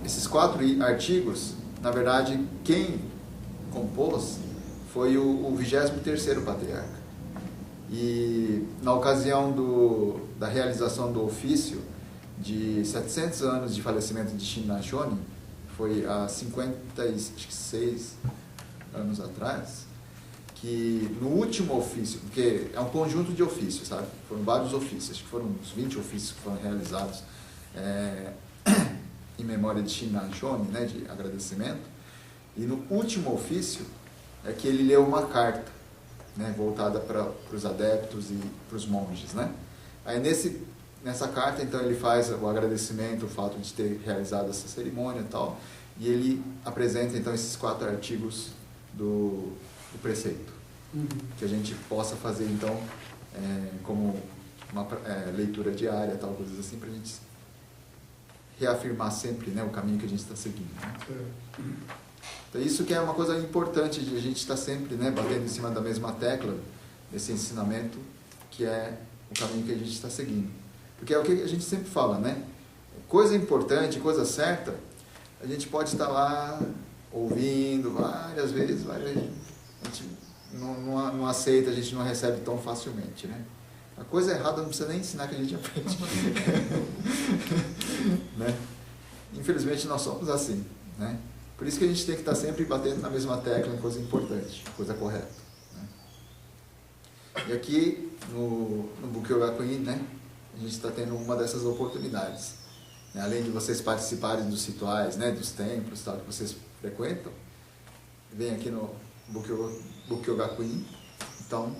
Esses 4 artigos, na verdade, quem compôs foi o 23º patriarca. E na ocasião da realização do ofício de 700 anos de falecimento de Shinran Shonin, foi há 56 anos atrás, que no último ofício, porque é um conjunto de ofícios, sabe? Foram vários ofícios, acho que foram uns 20 ofícios que foram realizados em memória de Shinran Shonin, né, de agradecimento. E no último ofício é que ele leu uma carta, né, voltada para os adeptos e para os monges, né? Aí nessa carta, então, ele faz o agradecimento, o fato de ter realizado essa cerimônia e tal, e ele apresenta, então, esses 4 artigos do preceito, que a gente possa fazer, então, como uma leitura diária, tal, coisas assim, para a gente reafirmar sempre, né, o caminho que a gente está seguindo. Né? Então, isso que é uma coisa importante de a gente estar sempre, né, batendo em cima da mesma tecla, desse ensinamento, que é o caminho que a gente está seguindo. Porque é o que a gente sempre fala, né? Coisa importante, coisa certa, a gente pode estar lá ouvindo várias vezes, a gente não aceita, a gente não recebe tão facilmente, né? A coisa errada não precisa nem ensinar que a gente aprende. Né? Infelizmente nós somos assim, né? Por isso que a gente tem que estar sempre batendo na mesma tecla em coisa importante, coisa correta. Né? E aqui no Bukkyo Gakuin, né, a gente está tendo uma dessas oportunidades. Né? Além de vocês participarem dos rituais, né, dos templos, tal, que vocês frequentam, vem aqui no Bukkyo Gakuin, então,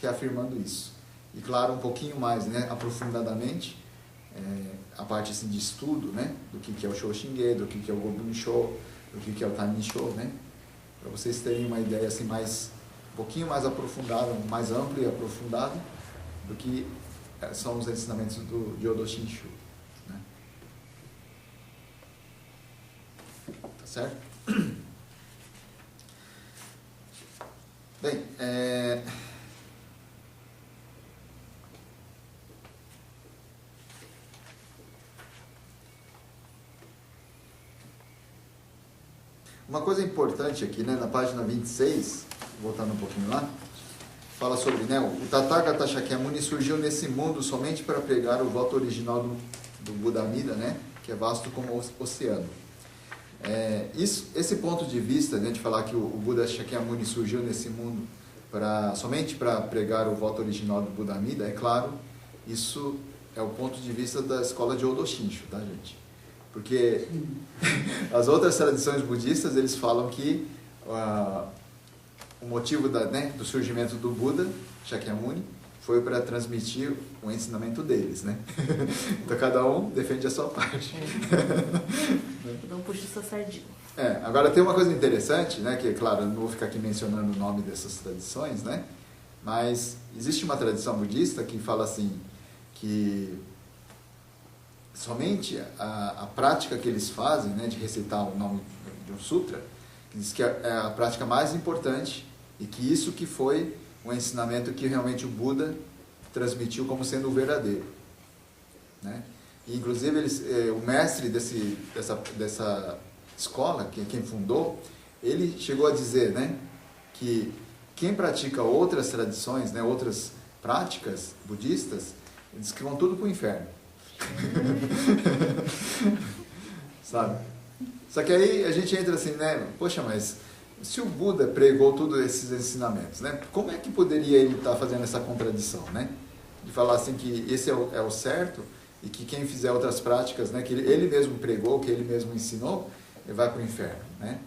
reafirmando isso. E claro, um pouquinho mais, né, aprofundadamente, a parte assim, de estudo, né, do que é o Shoshinge, do que é o Gobunsho, do que é o Tanisho, né, para vocês terem uma ideia assim, um pouquinho mais aprofundada, mais ampla e aprofundada do que são os ensinamentos do Jodo Shinshu. Né? Tá certo? Bem, uma coisa importante aqui, né, na página 26, voltando um pouquinho lá, fala sobre, né, o Tathagata Shakyamuni surgiu nesse mundo somente para pregar o voto original do Buda Amida, né, que é vasto como o oceano. Esse ponto de vista, né, de falar que o Buda Shakyamuni surgiu nesse mundo somente para pregar o voto original do Buda Amida, é claro, isso é o ponto de vista da escola de Odo Shinshu, tá, gente? Porque as outras tradições budistas, eles falam que o motivo do surgimento do Buda, Shakyamuni, foi para transmitir o ensinamento deles, né? Então cada um defende a sua parte. Cada um puxa a sua sardinha. Agora tem uma coisa interessante, né? Que, claro, eu não vou ficar aqui mencionando o nome dessas tradições, né? Mas existe uma tradição budista que fala assim, que somente a prática que eles fazem, né, de recitar o nome de um sutra, que diz que é a prática mais importante e que isso que foi o ensinamento que realmente o Buda transmitiu como sendo o verdadeiro. Né? E, inclusive, o mestre dessa escola, quem fundou, ele chegou a dizer, né, que quem pratica outras tradições, né, outras práticas budistas, diz que vão tudo para o inferno. Sabe? Só que aí a gente entra assim, né, poxa, mas se o Buda pregou todos esses ensinamentos, né, como é que poderia ele estar fazendo essa contradição, né? De falar assim que esse é o certo e que quem fizer outras práticas, né, que ele mesmo pregou, que ele mesmo ensinou, ele vai para o inferno, né?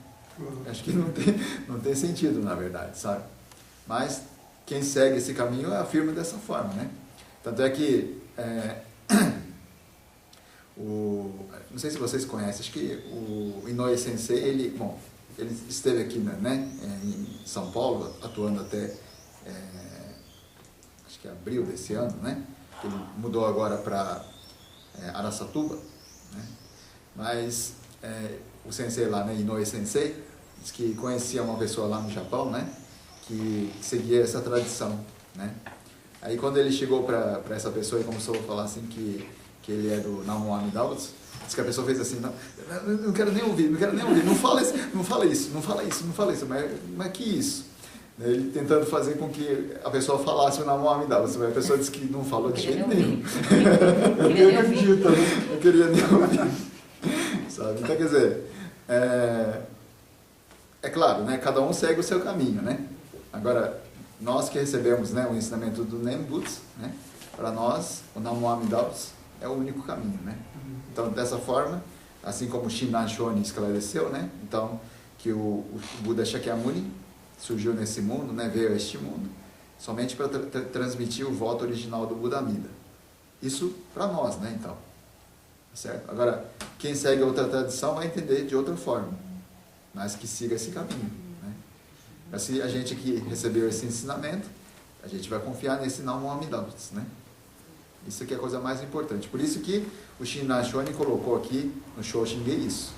Acho que não tem sentido, na verdade, sabe? Mas quem segue esse caminho afirma dessa forma, né? Tanto é que não sei se vocês conhecem, acho que o Inoue Sensei, ele esteve aqui, né, em São Paulo, atuando até acho que abril desse ano, né? Ele mudou agora para Araçatuba, né? Mas o sensei lá, né, Inoue Sensei, disse que conhecia uma pessoa lá no Japão, né, que seguia essa tradição, né? Aí quando ele chegou para essa pessoa e começou a falar assim que ele é do Namo Amida Butsu, disse que a pessoa fez assim, não quero nem ouvir, não fala isso, mas que isso? Ele tentando fazer com que a pessoa falasse o Namo Amida Butsu, mas a pessoa disse que não falou de jeito nenhum. Ninguém acredita, né? Não queria nem ouvir. Sabe? Então, quer dizer, é claro, né? Cada um segue o seu caminho, né? Agora, nós que recebemos, né, o ensinamento do Nembutsu, né, para nós, o Namo Amida Butsu é o único caminho, né? Então, dessa forma, assim como o Shinran Shonin esclareceu, né? Então, que o Buda Shakyamuni surgiu nesse mundo, né, veio a este mundo, somente para transmitir o voto original do Buda Amida. Isso para nós, né, então. Certo? Agora, quem segue outra tradição vai entender de outra forma, mas que siga esse caminho, né? Assim, a gente que recebeu esse ensinamento, a gente vai confiar nesse Namo Amida Butsu, né? Isso aqui é a coisa mais importante. Por isso que o Shinran Shonin colocou aqui no Shoshinge isso.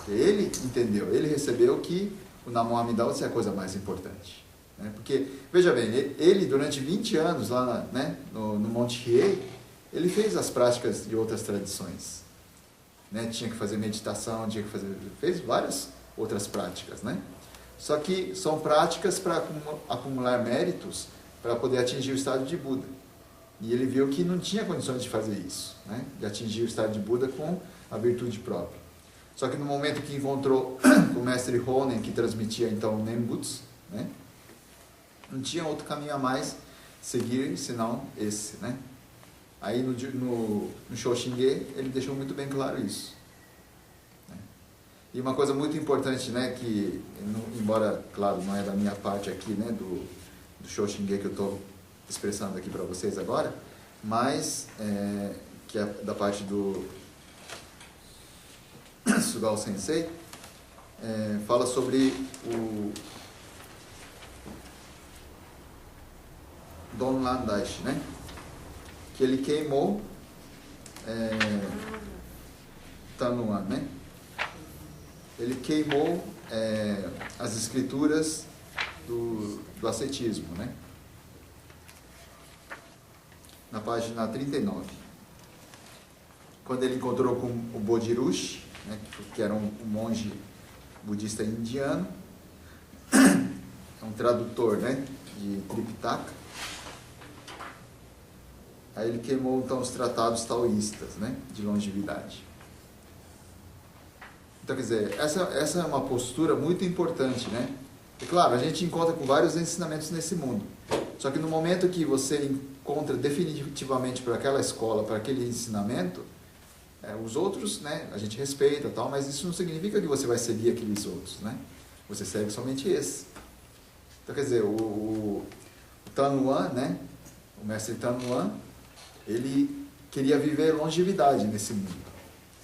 Ele entendeu, ele recebeu que o Namo Amida Butsu é a coisa mais importante, né? Porque, veja bem, ele durante 20 anos lá, né, no Monte Hiei, ele fez as práticas de outras tradições, né? Tinha que fazer meditação, fez várias outras práticas, né? Só que são práticas para acumular méritos para poder atingir o estado de Buda. E ele viu que não tinha condições de fazer isso, né? De atingir o estado de Buda com a virtude própria. Só que no momento que encontrou o mestre Honen, que transmitia então o Nembutsu, né, não tinha outro caminho a mais seguir senão esse, né? Aí no Shoshinge ele deixou muito bem claro isso, né? E uma coisa muito importante, né, que embora, claro, não é da minha parte aqui, né, do Shoshinge que eu estou expressando aqui para vocês agora, mas que é da parte do Sugal Sensei, fala sobre o Donlan Daishi, né? Que ele queimou Tanuan, né? Ele queimou as escrituras do ascetismo, né? Na página 39. Quando ele encontrou com o Bodhirushi, né, que era um monge budista indiano, é um tradutor, né, de Tripitaka. Aí ele queimou então os tratados taoístas, né, de longevidade. Então, quer dizer, essa é uma postura muito importante, né? E claro, a gente encontra com vários ensinamentos nesse mundo. Só que no momento que você encontra definitivamente para aquela escola, para aquele ensinamento, os outros, né, a gente respeita, tal, mas isso não significa que você vai seguir aqueles outros, né? Você segue somente esse. Então, quer dizer, o Tanuan, né, o mestre Tanuan, ele queria viver longevidade nesse mundo.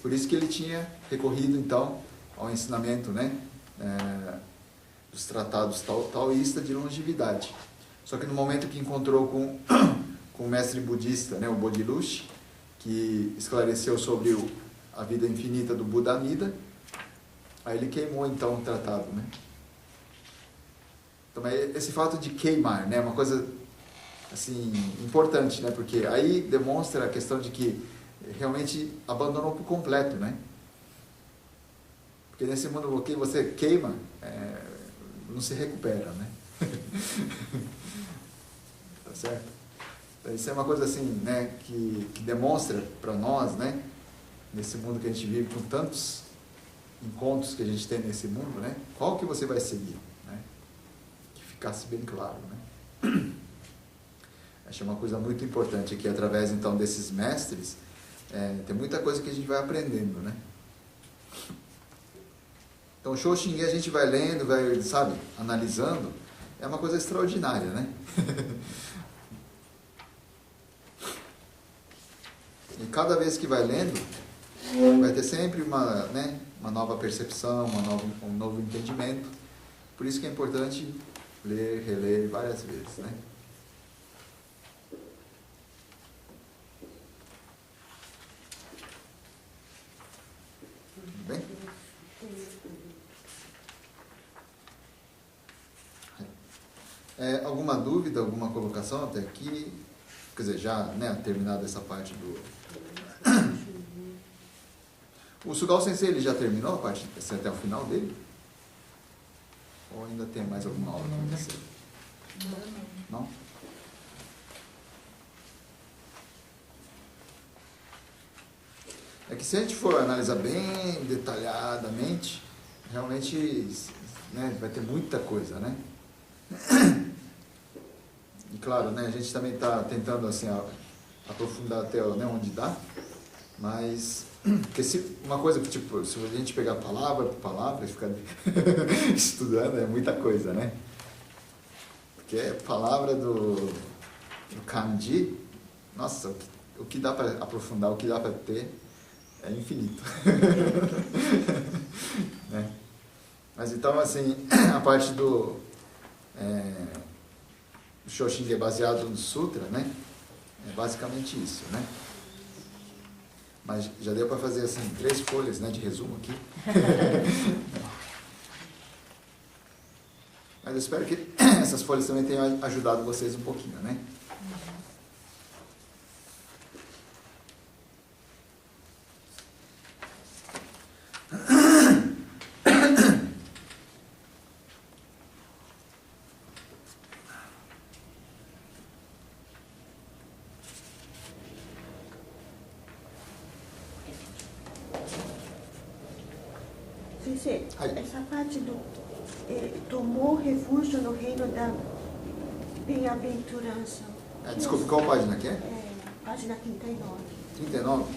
Por isso que ele tinha recorrido, então, ao ensinamento, né, dos tratados taoístas de longevidade. Só que no momento que encontrou com o mestre budista, né, o Bodhirushi, que esclareceu sobre a vida infinita do Buda Amida, aí ele queimou então o tratado, né? Então, esse fato de queimar, né, é uma coisa assim importante, né? Porque aí demonstra a questão de que realmente abandonou por completo, né? Porque nesse mundo que você queima, não se recupera, né? Tá certo? Então, isso é uma coisa assim, né, que demonstra para nós, né, nesse mundo que a gente vive, com tantos encontros que a gente tem nesse mundo, né, qual que você vai seguir, né? Que ficasse bem claro, né? Acho uma coisa muito importante aqui, através então desses mestres, tem muita coisa que a gente vai aprendendo, né? Então o Shoshinge a gente vai lendo, vai, sabe, analisando, é uma coisa extraordinária, né? E cada vez que vai lendo, vai ter sempre uma, né, uma nova percepção, um novo entendimento. Por isso que é importante ler, reler várias vezes, né? Tudo bem? Alguma dúvida, alguma colocação até aqui? Quer dizer, já, né, terminada essa parte do... O Sugal Sensei, ele já terminou a parte até o final dele? Ou ainda tem mais alguma aula para acontecer? Não? É que se a gente for analisar bem detalhadamente, realmente, né, vai ter muita coisa, né? E claro, né, a gente também está tentando assim, aprofundar até, né, onde dá, mas porque uma coisa que, tipo, se a gente pegar palavra por palavra e ficar estudando, é muita coisa, né? Porque é palavra do kanji, nossa, o que dá para aprofundar, o que dá para ter é infinito. Né? Mas então, assim, a parte do Shoshinge é baseado no Sutra, né? É basicamente isso, né? Mas já deu para fazer, assim, 3 folhas, né, de resumo aqui. Mas eu espero que essas folhas também tenham ajudado vocês um pouquinho, né? Essa parte do tomou refúgio no reino da bem-aventurança. Desculpe, qual página que é? Página 39. 39?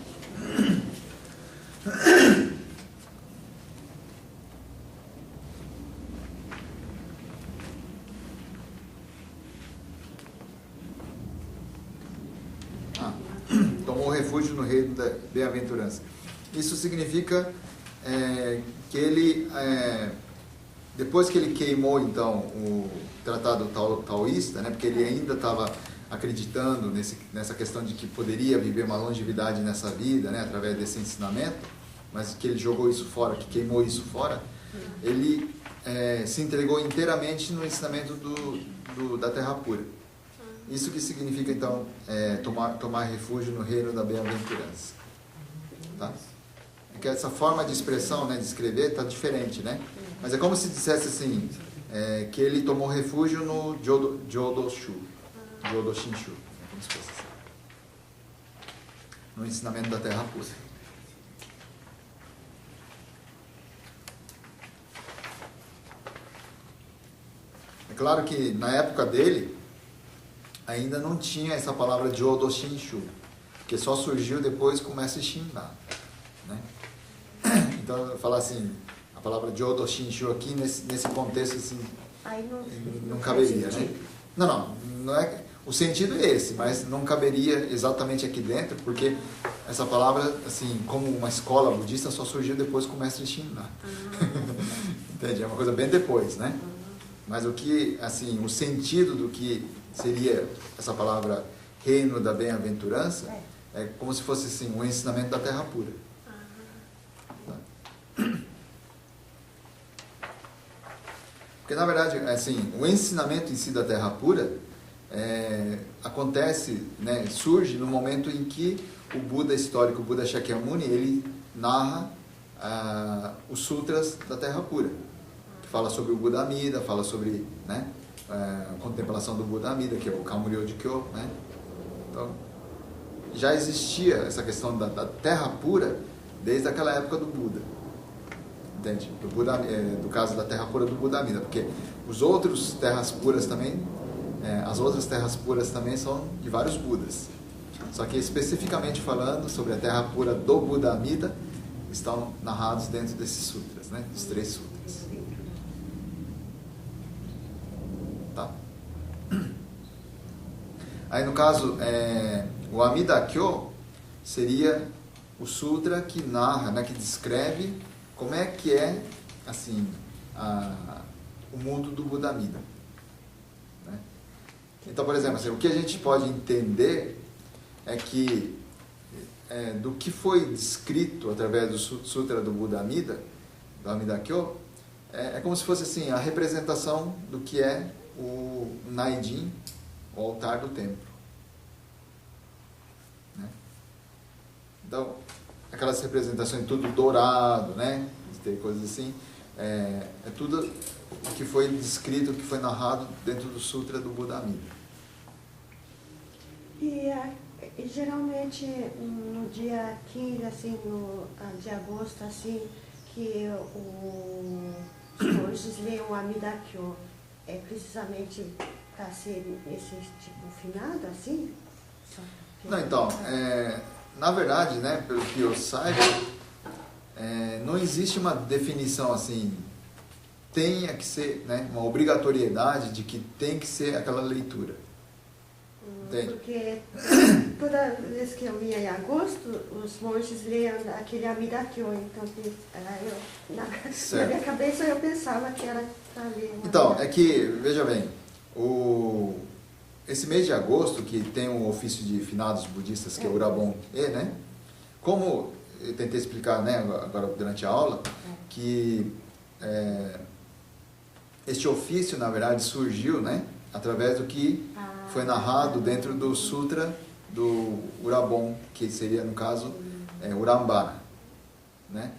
Tomou refúgio no reino da bem-aventurança. Isso significa que ele, depois que ele queimou então o tratado taoísta, né, porque ele ainda estava acreditando nessa questão de que poderia viver uma longevidade nessa vida, né, através desse ensinamento, mas que ele jogou isso fora, que queimou isso fora, ele se entregou inteiramente no ensinamento da Terra Pura. Isso que significa então tomar refúgio no reino da bem-aventurança. Tá? É que essa forma de expressão, né, de escrever, está diferente, né? Mas é como se dissesse assim, que ele tomou refúgio no Jodoshinshu, como se fosse assim, no ensinamento da Terra Pura. É claro que na época dele ainda não tinha essa palavra Jodoshinshu, que só surgiu depois com o mestre Shinran, né? Então, falar assim, a palavra Jodoshinshu aqui, nesse contexto, assim, não caberia, né? Não é, o sentido é esse, mas não caberia exatamente aqui dentro, porque essa palavra, assim, como uma escola budista, só surgiu depois com o mestre Shinran. Entende? É uma coisa bem depois, né? Mas o que, assim, o sentido do que seria essa palavra reino da bem-aventurança é como se fosse, assim, um ensinamento da Terra Pura. Porque, na verdade, assim, o ensinamento em si da Terra Pura acontece, né, surge no momento em que o Buda histórico, o Buda Shakyamuni, ele narra os sutras da Terra Pura, que fala sobre o Buda Amida, fala sobre, né, a contemplação do Buda Amida, que é o Kamuryo-jikyo, né? Então, já existia essa questão da Terra Pura desde aquela época do Buda, entende? Do caso da Terra Pura do Buda Amida, porque os outros terras puras também, as outras terras puras também são de vários Budas. Só que especificamente falando sobre a Terra Pura do Buda Amida, estão narrados dentro desses sutras, né? Dos 3 sutras. Tá? Aí no caso, o Amida Kyo seria o sutra que narra, né, que descreve como é que é, assim, o mundo do Buda Amida. Né? Então, por exemplo, assim, o que a gente pode entender é que do que foi descrito através do Sutra do Buda Amida, do Amida Kyo, é como se fosse assim, a representação do que é o Naijin, o altar do templo. Né? Então, aquelas representações tudo dourado, né? Tem coisas assim, é tudo o que foi descrito, o que foi narrado dentro do Sutra do Buda Amida. E geralmente no dia 15, assim, de agosto, assim, que os monges leem o Amida Kyo, é precisamente para ser esse tipo finado, assim? Não, então, na verdade, né, pelo que eu saiba, não existe uma definição assim, tenha que ser, né, uma obrigatoriedade de que tem que ser aquela leitura. Entende? Porque toda vez que eu ia em agosto, os monges leem aquele Amida Kyo, então na minha cabeça eu pensava que era para ler. Então, é que, veja bem, esse mês de agosto, que tem um ofício de finados budistas, que é o Urabon-e, né? Como eu tentei explicar, né, agora durante a aula, que este ofício, na verdade, surgiu, né, através do que foi narrado dentro do Sutra do Urabon, que seria, no caso, Urambara. Né?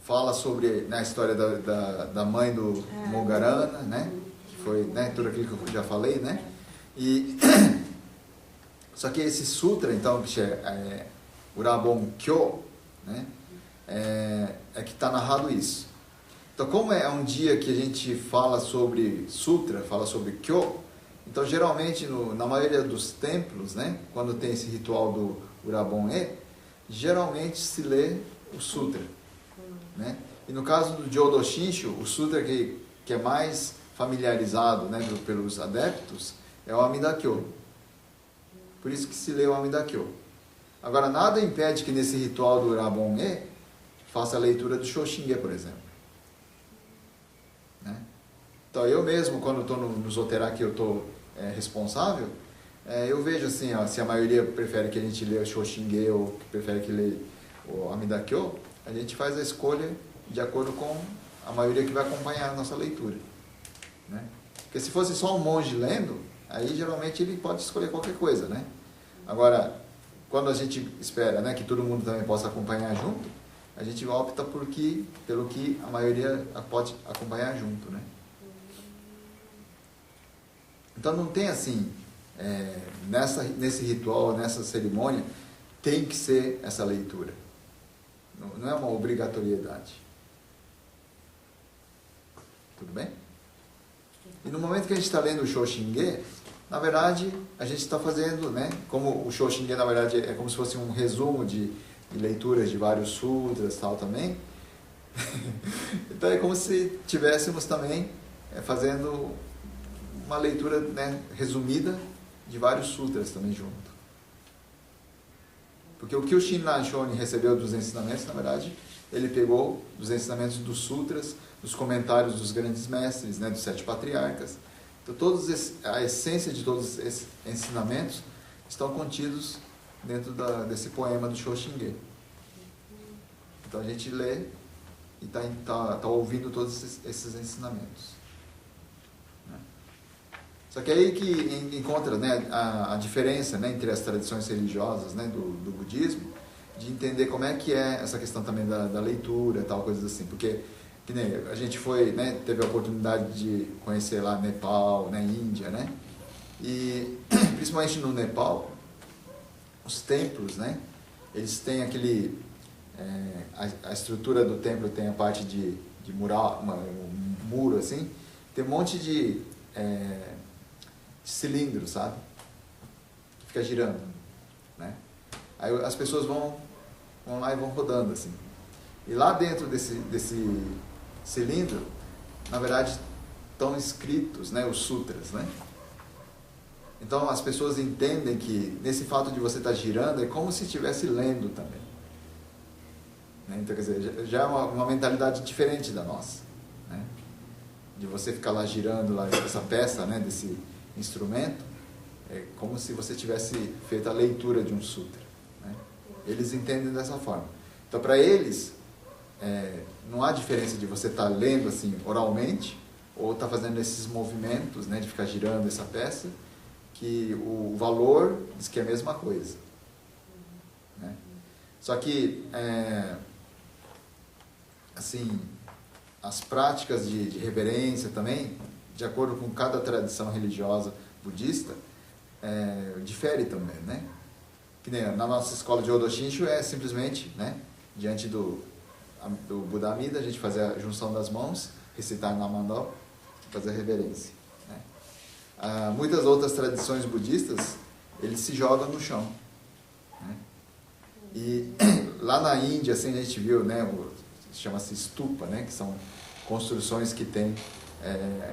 Fala sobre, né, a história da mãe do Mogarana, né? Que foi, né, tudo aquilo que eu já falei, né? Só que esse sutra, então, que é Urabon Kyo, né? É que está narrado isso. Então, como é um dia que a gente fala sobre sutra, fala sobre Kyo, então geralmente na maioria dos templos, né, quando tem esse ritual do Urabon-e, geralmente se lê o sutra. Né? E no caso do Jodo Shinshu, o sutra que é mais familiarizado, né, pelos adeptos é o Amida Kyo. Por isso que se lê o Amida Kyo. Agora, nada impede que nesse ritual do Urabon-e faça a leitura do Shoshinge, por exemplo. Né? Então, eu mesmo, quando estou no Zoterá, que eu estou responsável, eu vejo assim, ó, se a maioria prefere que a gente lê o Shoshinge ou que prefere que lê o Amida Kyo, a gente faz a escolha de acordo com a maioria que vai acompanhar a nossa leitura. Né? Porque se fosse só um monge lendo, aí geralmente ele pode escolher qualquer coisa. Né? Agora, quando a gente espera, né, que todo mundo também possa acompanhar junto, a gente opta pelo que a maioria pode acompanhar junto. Né? Então não tem assim, nesse ritual, nessa cerimônia, tem que ser essa leitura. Não é uma obrigatoriedade. Tudo bem? E no momento que a gente está lendo o Shoshinge, na verdade, a gente está fazendo, né, como o Shoshinge, na verdade, é como se fosse um resumo de leituras de vários sutras e tal também. Então é como se tivéssemos também fazendo uma leitura, né, resumida de vários sutras também junto. Porque o que o Shinran Shonin recebeu dos ensinamentos, na verdade, ele pegou dos ensinamentos dos sutras, dos comentários dos grandes mestres, né, dos 7 patriarcas. Então, a essência de todos esses ensinamentos estão contidos dentro desse poema do Shoshinge. Então, a gente lê e está ouvindo todos esses ensinamentos. Né? Só que aí que encontra, né, a diferença, né, entre as tradições religiosas, né, do budismo, de entender como é que é essa questão também da leitura e tal, coisas assim. Porque que nem a gente foi, né, teve a oportunidade de conhecer lá Nepal, né, Índia, né? E principalmente no Nepal, os templos, né, eles têm aquele... a estrutura do templo tem a parte de mural, um muro assim, tem um monte de cilindro, sabe? Que fica girando, né? Aí as pessoas vão lá e vão rodando assim. E lá dentro desse cilindro, na verdade, estão escritos, né, os sutras, né? Então as pessoas entendem que nesse fato de você estar girando é como se estivesse lendo também. Né? Então, quer dizer, já é uma mentalidade diferente da nossa, né? De você ficar lá girando lá essa peça, né, desse instrumento, é como se você tivesse feito a leitura de um sutra, né? Eles entendem dessa forma. Então, para eles, não há diferença de você estar lendo assim oralmente ou estar fazendo esses movimentos, né, de ficar girando essa peça, que o valor diz que é a mesma coisa, né? Só que assim, as práticas de reverência também, de acordo com cada tradição religiosa budista, difere também, né? Que nem na nossa escola de Odo Shinshu é simplesmente, né, diante do Buda Amida, a gente fazer a junção das mãos, recitar Namandal, fazer a reverência, né? Muitas outras tradições budistas, eles se jogam no chão, né? E lá na Índia, assim, a gente viu, né, chama-se stupa, né, que são construções que tem,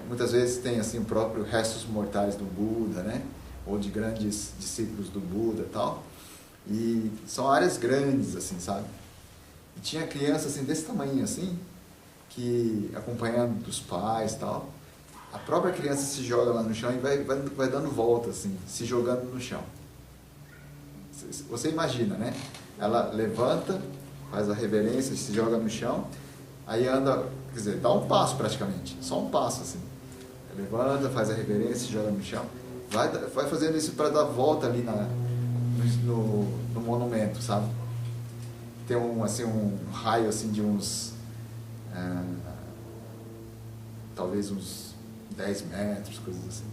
muitas vezes tem assim o próprio restos mortais do Buda, né, ou de grandes discípulos do Buda e tal, e são áreas grandes, assim, sabe? E tinha criança assim desse tamanho assim, que acompanhando dos pais e tal, a própria criança se joga lá no chão e vai dando volta assim, se jogando no chão. Você imagina, né? Ela levanta, faz a reverência, se joga no chão, aí anda, quer dizer, dá um passo praticamente, só um passo assim. Levanta, faz a reverência, se joga no chão, vai fazendo isso para dar volta ali no monumento, sabe? Tem um raio assim de uns, talvez uns 10 metros, coisas assim,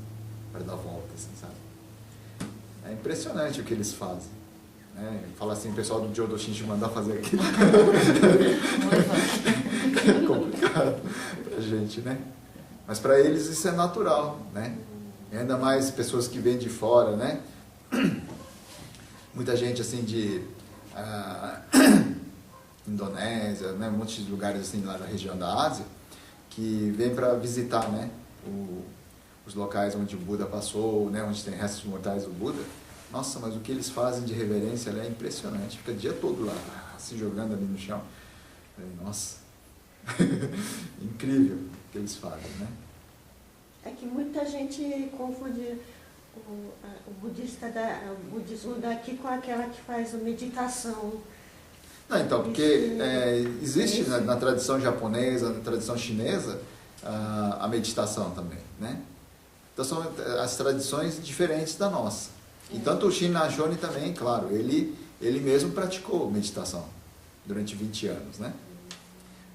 para dar volta, assim, sabe? É impressionante o que eles fazem, né? Fala assim, o pessoal do Jodo Shinshu mandar fazer aquilo. É complicado pra gente, né? Mas para eles isso é natural, né? E ainda mais pessoas que vêm de fora, né? Muita gente assim de Indonésia, né? Um monte de lugares assim lá da região da Ásia, que vem para visitar, né, os locais onde o Buda passou, né, onde tem restos mortais do Buda. Nossa, mas o que eles fazem de reverência é impressionante. Fica o dia todo lá, se jogando ali no chão. Nossa, incrível o que eles fazem, né? É que muita gente confunde o budismo daqui com aquela que faz a meditação. Não, então, porque existe na tradição japonesa, na tradição chinesa, a meditação também, né? Então são as tradições diferentes da nossa. E tanto o Shin Nashoni também, claro, ele mesmo praticou meditação durante 20 anos, né?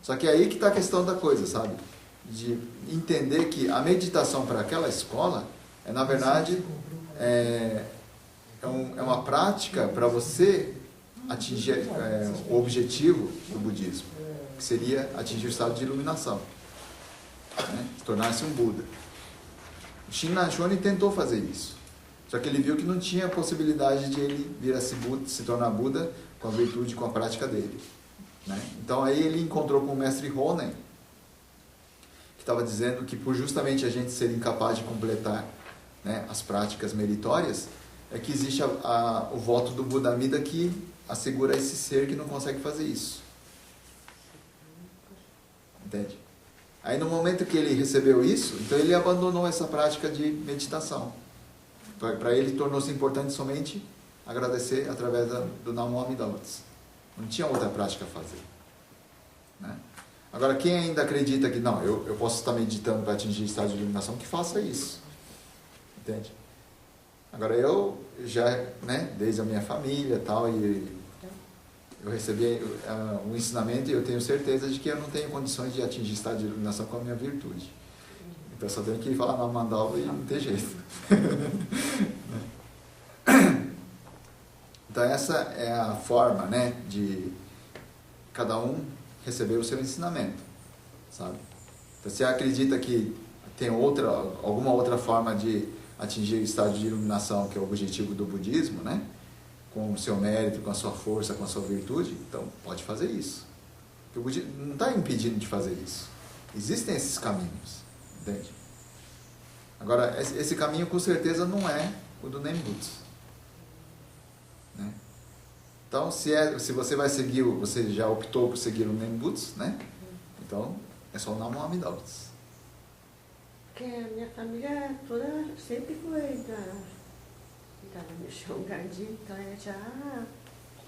Só que aí que está a questão da coisa, sabe? De entender que a meditação para aquela escola na verdade, é uma prática para você atingir o objetivo do budismo, que seria atingir o estado de iluminação, né? Tornar-se um Buda. O Shin Nashoni tentou fazer isso, só que ele viu que não tinha possibilidade de ele vir a se tornar Buda com a virtude, com a prática dele, né? Então aí ele encontrou com o mestre Honen, que estava dizendo que por justamente a gente ser incapaz de completar, né, as práticas meritórias, é que existe o voto do Buda Amida que assegura esse ser que não consegue fazer isso. Entende? Aí no momento que ele recebeu isso, então ele abandonou essa prática de meditação. Para ele tornou-se importante somente agradecer através do Namo Amida Butsu. Não tinha outra prática a fazer, né? Agora, quem ainda acredita que não, eu posso estar meditando para atingir estado de iluminação, que faça isso, entende? Agora eu já, né, desde a minha família tal, e eu recebi um ensinamento e eu tenho certeza de que eu não tenho condições de atingir estado de iluminação com a minha virtude. Então eu só tenho que ir falar na mandala e não tem jeito. Então essa é a forma, né, de cada um receber o seu ensinamento, sabe? Então você acredita que tem alguma outra forma de atingir o estado de iluminação, que é o objetivo do budismo, né? Com o seu mérito, com a sua força, com a sua virtude, então pode fazer isso. Porque o budismo não está impedindo de fazer isso. Existem esses caminhos, entende? Agora, esse caminho com certeza não é o do Nembutsu, né? Então, se você vai seguir, você já optou por seguir o Nembutsu, né? Então, é só o Namo Amida Butsu. Porque a minha família toda sempre foi da Missão Gandhi, então eu já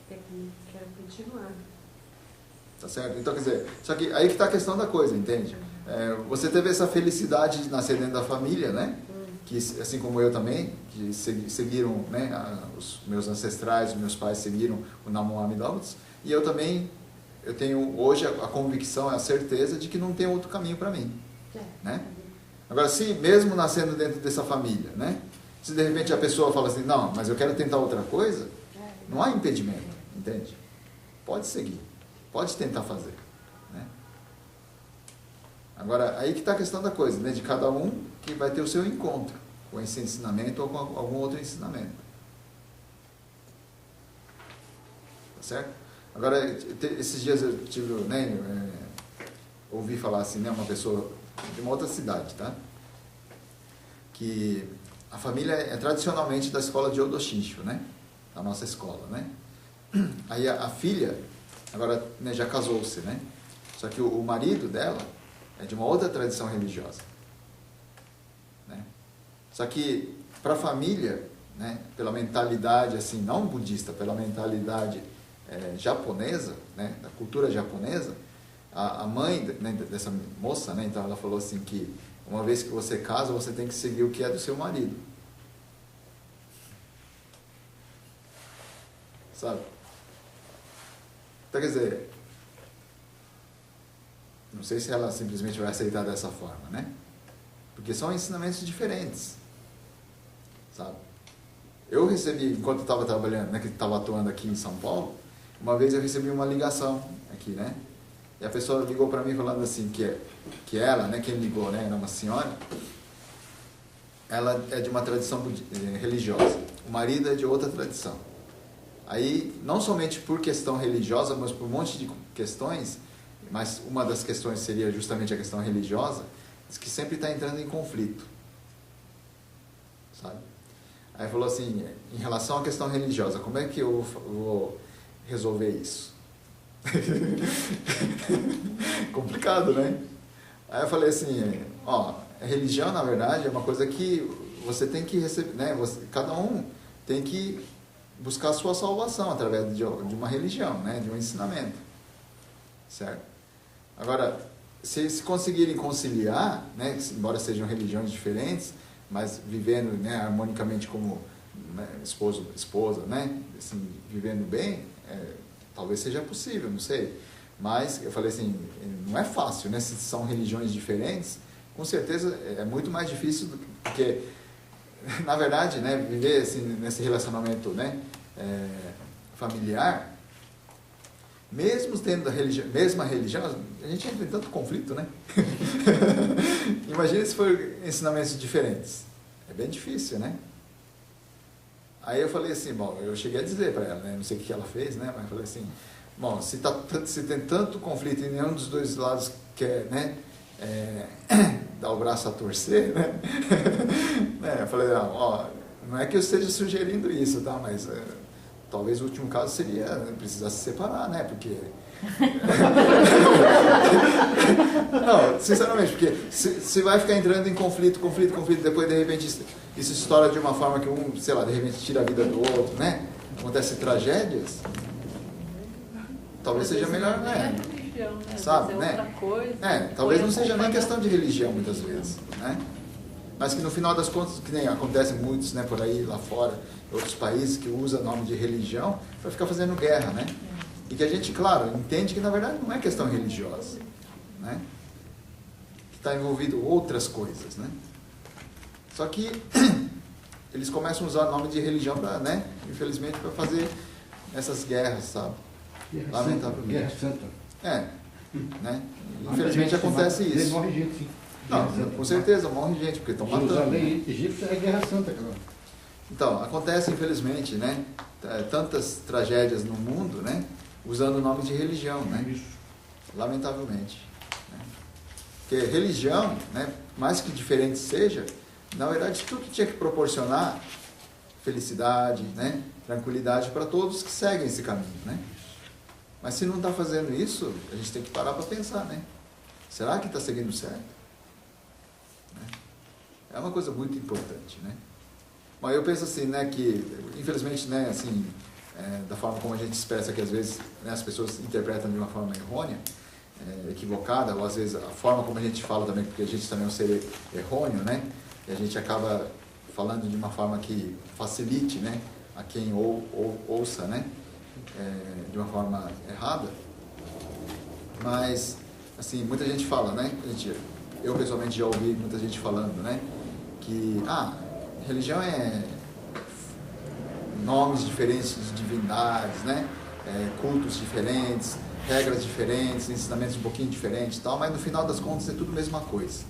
quero continuar. Tá certo? Então, quer dizer, só que aí que está a questão da coisa, entende? Você teve essa felicidade de nascer dentro da família, né? Que, assim como eu também, que seguiram, né, os meus ancestrais, os meus pais seguiram o Namo Amida Butsu, e eu também, eu tenho hoje a convicção, a certeza de que não tem outro caminho para mim, né? Agora, se mesmo nascendo dentro dessa família, né, se de repente a pessoa fala assim, não, mas eu quero tentar outra coisa, não há impedimento, entende? Pode seguir, pode tentar fazer, né? Agora, aí que está a questão da coisa, né, de cada um que vai ter o seu encontro com esse ensinamento ou com algum outro ensinamento. Tá certo? Agora, esses dias eu tive, né, ouvi falar assim, né, uma pessoa de uma outra cidade, tá? Que a família é tradicionalmente da escola de Odo Shinshu, né? Da nossa escola, né? Aí a filha, agora, né, já casou-se, né? Só que o marido dela é de uma outra tradição religiosa, né? Só que para a família, né, pela mentalidade assim, não budista, pela mentalidade japonesa, né, da cultura japonesa, a mãe, né, dessa moça, né, então ela falou assim que uma vez que você casa, você tem que seguir o que é do seu marido. Sabe? Então, quer dizer, não sei se ela simplesmente vai aceitar dessa forma, né? Porque são ensinamentos diferentes, sabe? Eu recebi, enquanto eu estava trabalhando, né, que estava atuando aqui em São Paulo, uma vez eu recebi uma ligação aqui, né? E a pessoa ligou para mim falando assim que ela, né, quem ligou, né, era uma senhora, ela é de uma tradição religiosa, o marido é de outra tradição. Aí, não somente por questão religiosa, mas por um monte de questões, mas uma das questões seria justamente a questão religiosa, que sempre está entrando em conflito, sabe? Aí falou assim, em relação à questão religiosa, como é que eu vou resolver isso? Complicado, né? Aí eu falei assim, ó, a religião na verdade é uma coisa que você tem que receber, né? Cada um tem que buscar a sua salvação através de uma religião, né? De um ensinamento, certo? Agora, se conseguirem conciliar, né? Embora sejam religiões diferentes, mas vivendo, né, harmonicamente como, né, esposo, esposa, né? Assim, vivendo bem, talvez seja possível, não sei. Mas eu falei assim, não é fácil, né? Se são religiões diferentes, com certeza é muito mais difícil porque, na verdade, né, viver assim, nesse relacionamento, né, familiar, mesmo tendo a mesma religião, a gente entra em tanto conflito, né? Imagina se for ensinamentos diferentes. É bem difícil, né? Aí eu falei assim, bom, eu cheguei a dizer para ela, né, não sei o que ela fez, né, mas eu falei assim, bom, se tem tanto conflito e nenhum dos dois lados quer, né, dar o braço a torcer, né, eu falei, não é que eu esteja sugerindo isso, tá, mas talvez o último caso seria precisar se separar, né, porque... Não, sinceramente, porque se vai ficar entrando em conflito, depois de repente isso estoura de uma forma que um, sei lá, de repente tira a vida do outro, né? Acontecem tragédias, talvez seja melhor, né? Religião, né? É Sabe, outra né? coisa, Talvez não seja nem questão de religião muitas vezes, né? mas que no final das contas, que nem acontece muitos, né, por aí lá fora, em outros países, que usa nome de religião para ficar fazendo guerra, né? E que a gente, claro, entende que na verdade não é questão religiosa, né? Que está envolvido outras coisas, né? Só que eles começam a usar o nome de religião para, né, infelizmente, para fazer essas guerras, sabe? Lamentavelmente. Guerra Santa. Né? Infelizmente acontece isso. Morre gente, sim. Não, com certeza, morre gente, porque estão matando. Jerusalém, Egito é Guerra Santa, cara. Então, acontece, infelizmente, né, tantas tragédias no mundo, né, usando o nome de religião, né? Isso. Lamentavelmente. Né? Porque religião, né, mais que diferente seja, na verdade, tudo tinha que proporcionar felicidade, né, tranquilidade para todos que seguem esse caminho, né? Mas se não está fazendo isso, a gente tem que parar para pensar, né? Será que está seguindo certo? Né? É uma coisa muito importante, né? Mas eu penso assim, né, que, infelizmente, né, assim, da forma como a gente expressa que às vezes, né, as pessoas interpretam de uma forma errônea, equivocada, ou às vezes a forma como a gente fala também, porque a gente também é um ser errôneo, né? E a gente acaba falando de uma forma que facilite, né, a quem ouça, né, de uma forma errada. Mas, assim, muita gente fala, né? Eu pessoalmente já ouvi muita gente falando, né, que religião é nomes diferentes de divindades, né? Cultos diferentes, regras diferentes, ensinamentos um pouquinho diferentes e tal, mas no final das contas é tudo a mesma coisa.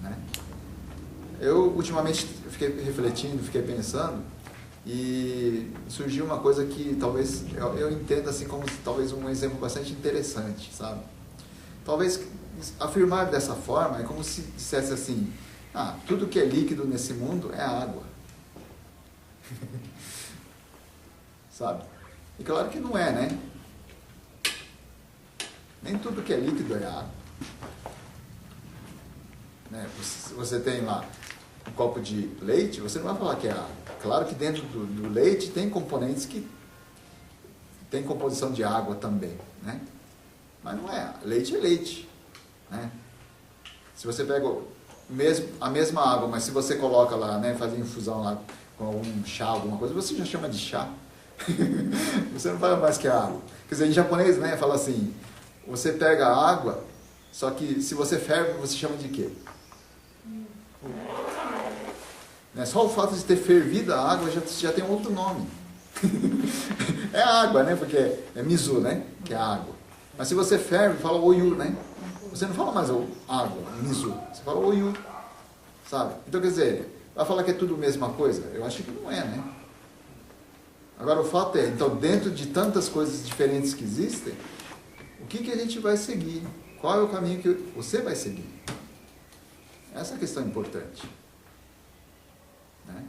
Né? Eu, ultimamente, fiquei refletindo, fiquei pensando, e surgiu uma coisa que talvez eu entenda assim como talvez um exemplo bastante interessante, sabe? Talvez afirmar dessa forma é como se dissesse assim: tudo que é líquido nesse mundo é água. Sabe? E claro que não é, né? Nem tudo que é líquido é água. Né? Se você tem lá um copo de leite, você não vai falar que é água. Claro que dentro do leite tem componentes que tem composição de água também, né? Mas não é. Leite é leite, né? Se você pega a mesma água, mas se você coloca lá, né, faz infusão lá com algum chá, alguma coisa, você já chama de chá. Você não fala mais que é água. Quer dizer, em japonês, né, fala assim, você pega a água, só que se você ferve, você chama de quê? Né, só o fato de ter fervido a água já tem outro nome. É água, né, porque é mizu, né, que é água. Mas se você ferve, fala oyu, né? Você não fala mais água, mizu, você fala oyu, sabe? Então, quer dizer, vai falar que é tudo a mesma coisa? Eu acho que não é, né? Agora, o fato é, então, dentro de tantas coisas diferentes que existem, o que a gente vai seguir? Qual é o caminho que você vai seguir? Essa é a questão importante. Né?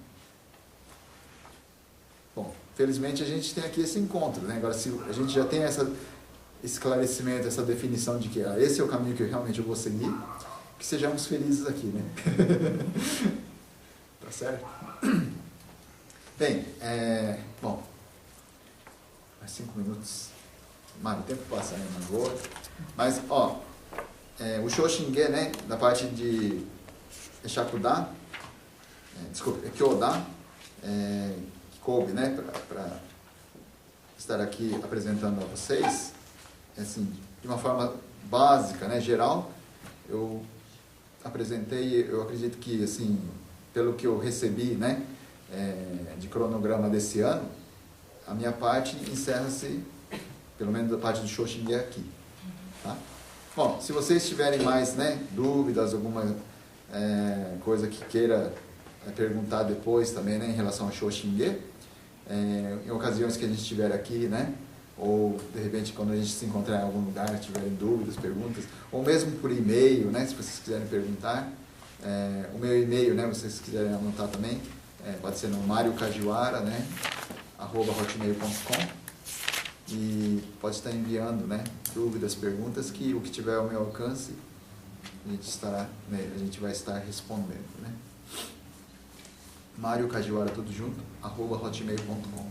Bom, felizmente a gente tem aqui esse encontro, né? Agora, se a gente já tem esse esclarecimento, essa definição de que esse é o caminho que realmente eu vou seguir, que sejamos felizes aqui, né? Tá certo? Bem, bom, mais 5 minutos. Mano, o tempo passa, né? Mas boa. Mas, o Shoshinge, né? Da parte de Shakuda, Kyoda, que coube, né? Para estar aqui apresentando a vocês, assim, de uma forma básica, né? Geral, eu apresentei, eu acredito que, assim, pelo que eu recebi, né? De cronograma desse ano, a minha parte encerra-se, pelo menos da parte do Shoshinge aqui. Tá? Bom, se vocês tiverem mais, né, dúvidas, alguma coisa que queira perguntar depois também, né, em relação ao Shoshinge, em ocasiões que a gente estiver aqui, né, ou de repente quando a gente se encontrar em algum lugar, tiverem dúvidas, perguntas, ou mesmo por e-mail, né, se vocês quiserem perguntar, o meu e-mail, né, vocês quiserem anotar também, pode ser no mariocajiwara, né, @hotmail.com, e pode estar enviando, né, dúvidas, perguntas, que o que tiver ao meu alcance a gente vai estar respondendo, né. mariocajiwara, tudo junto, @hotmail.com.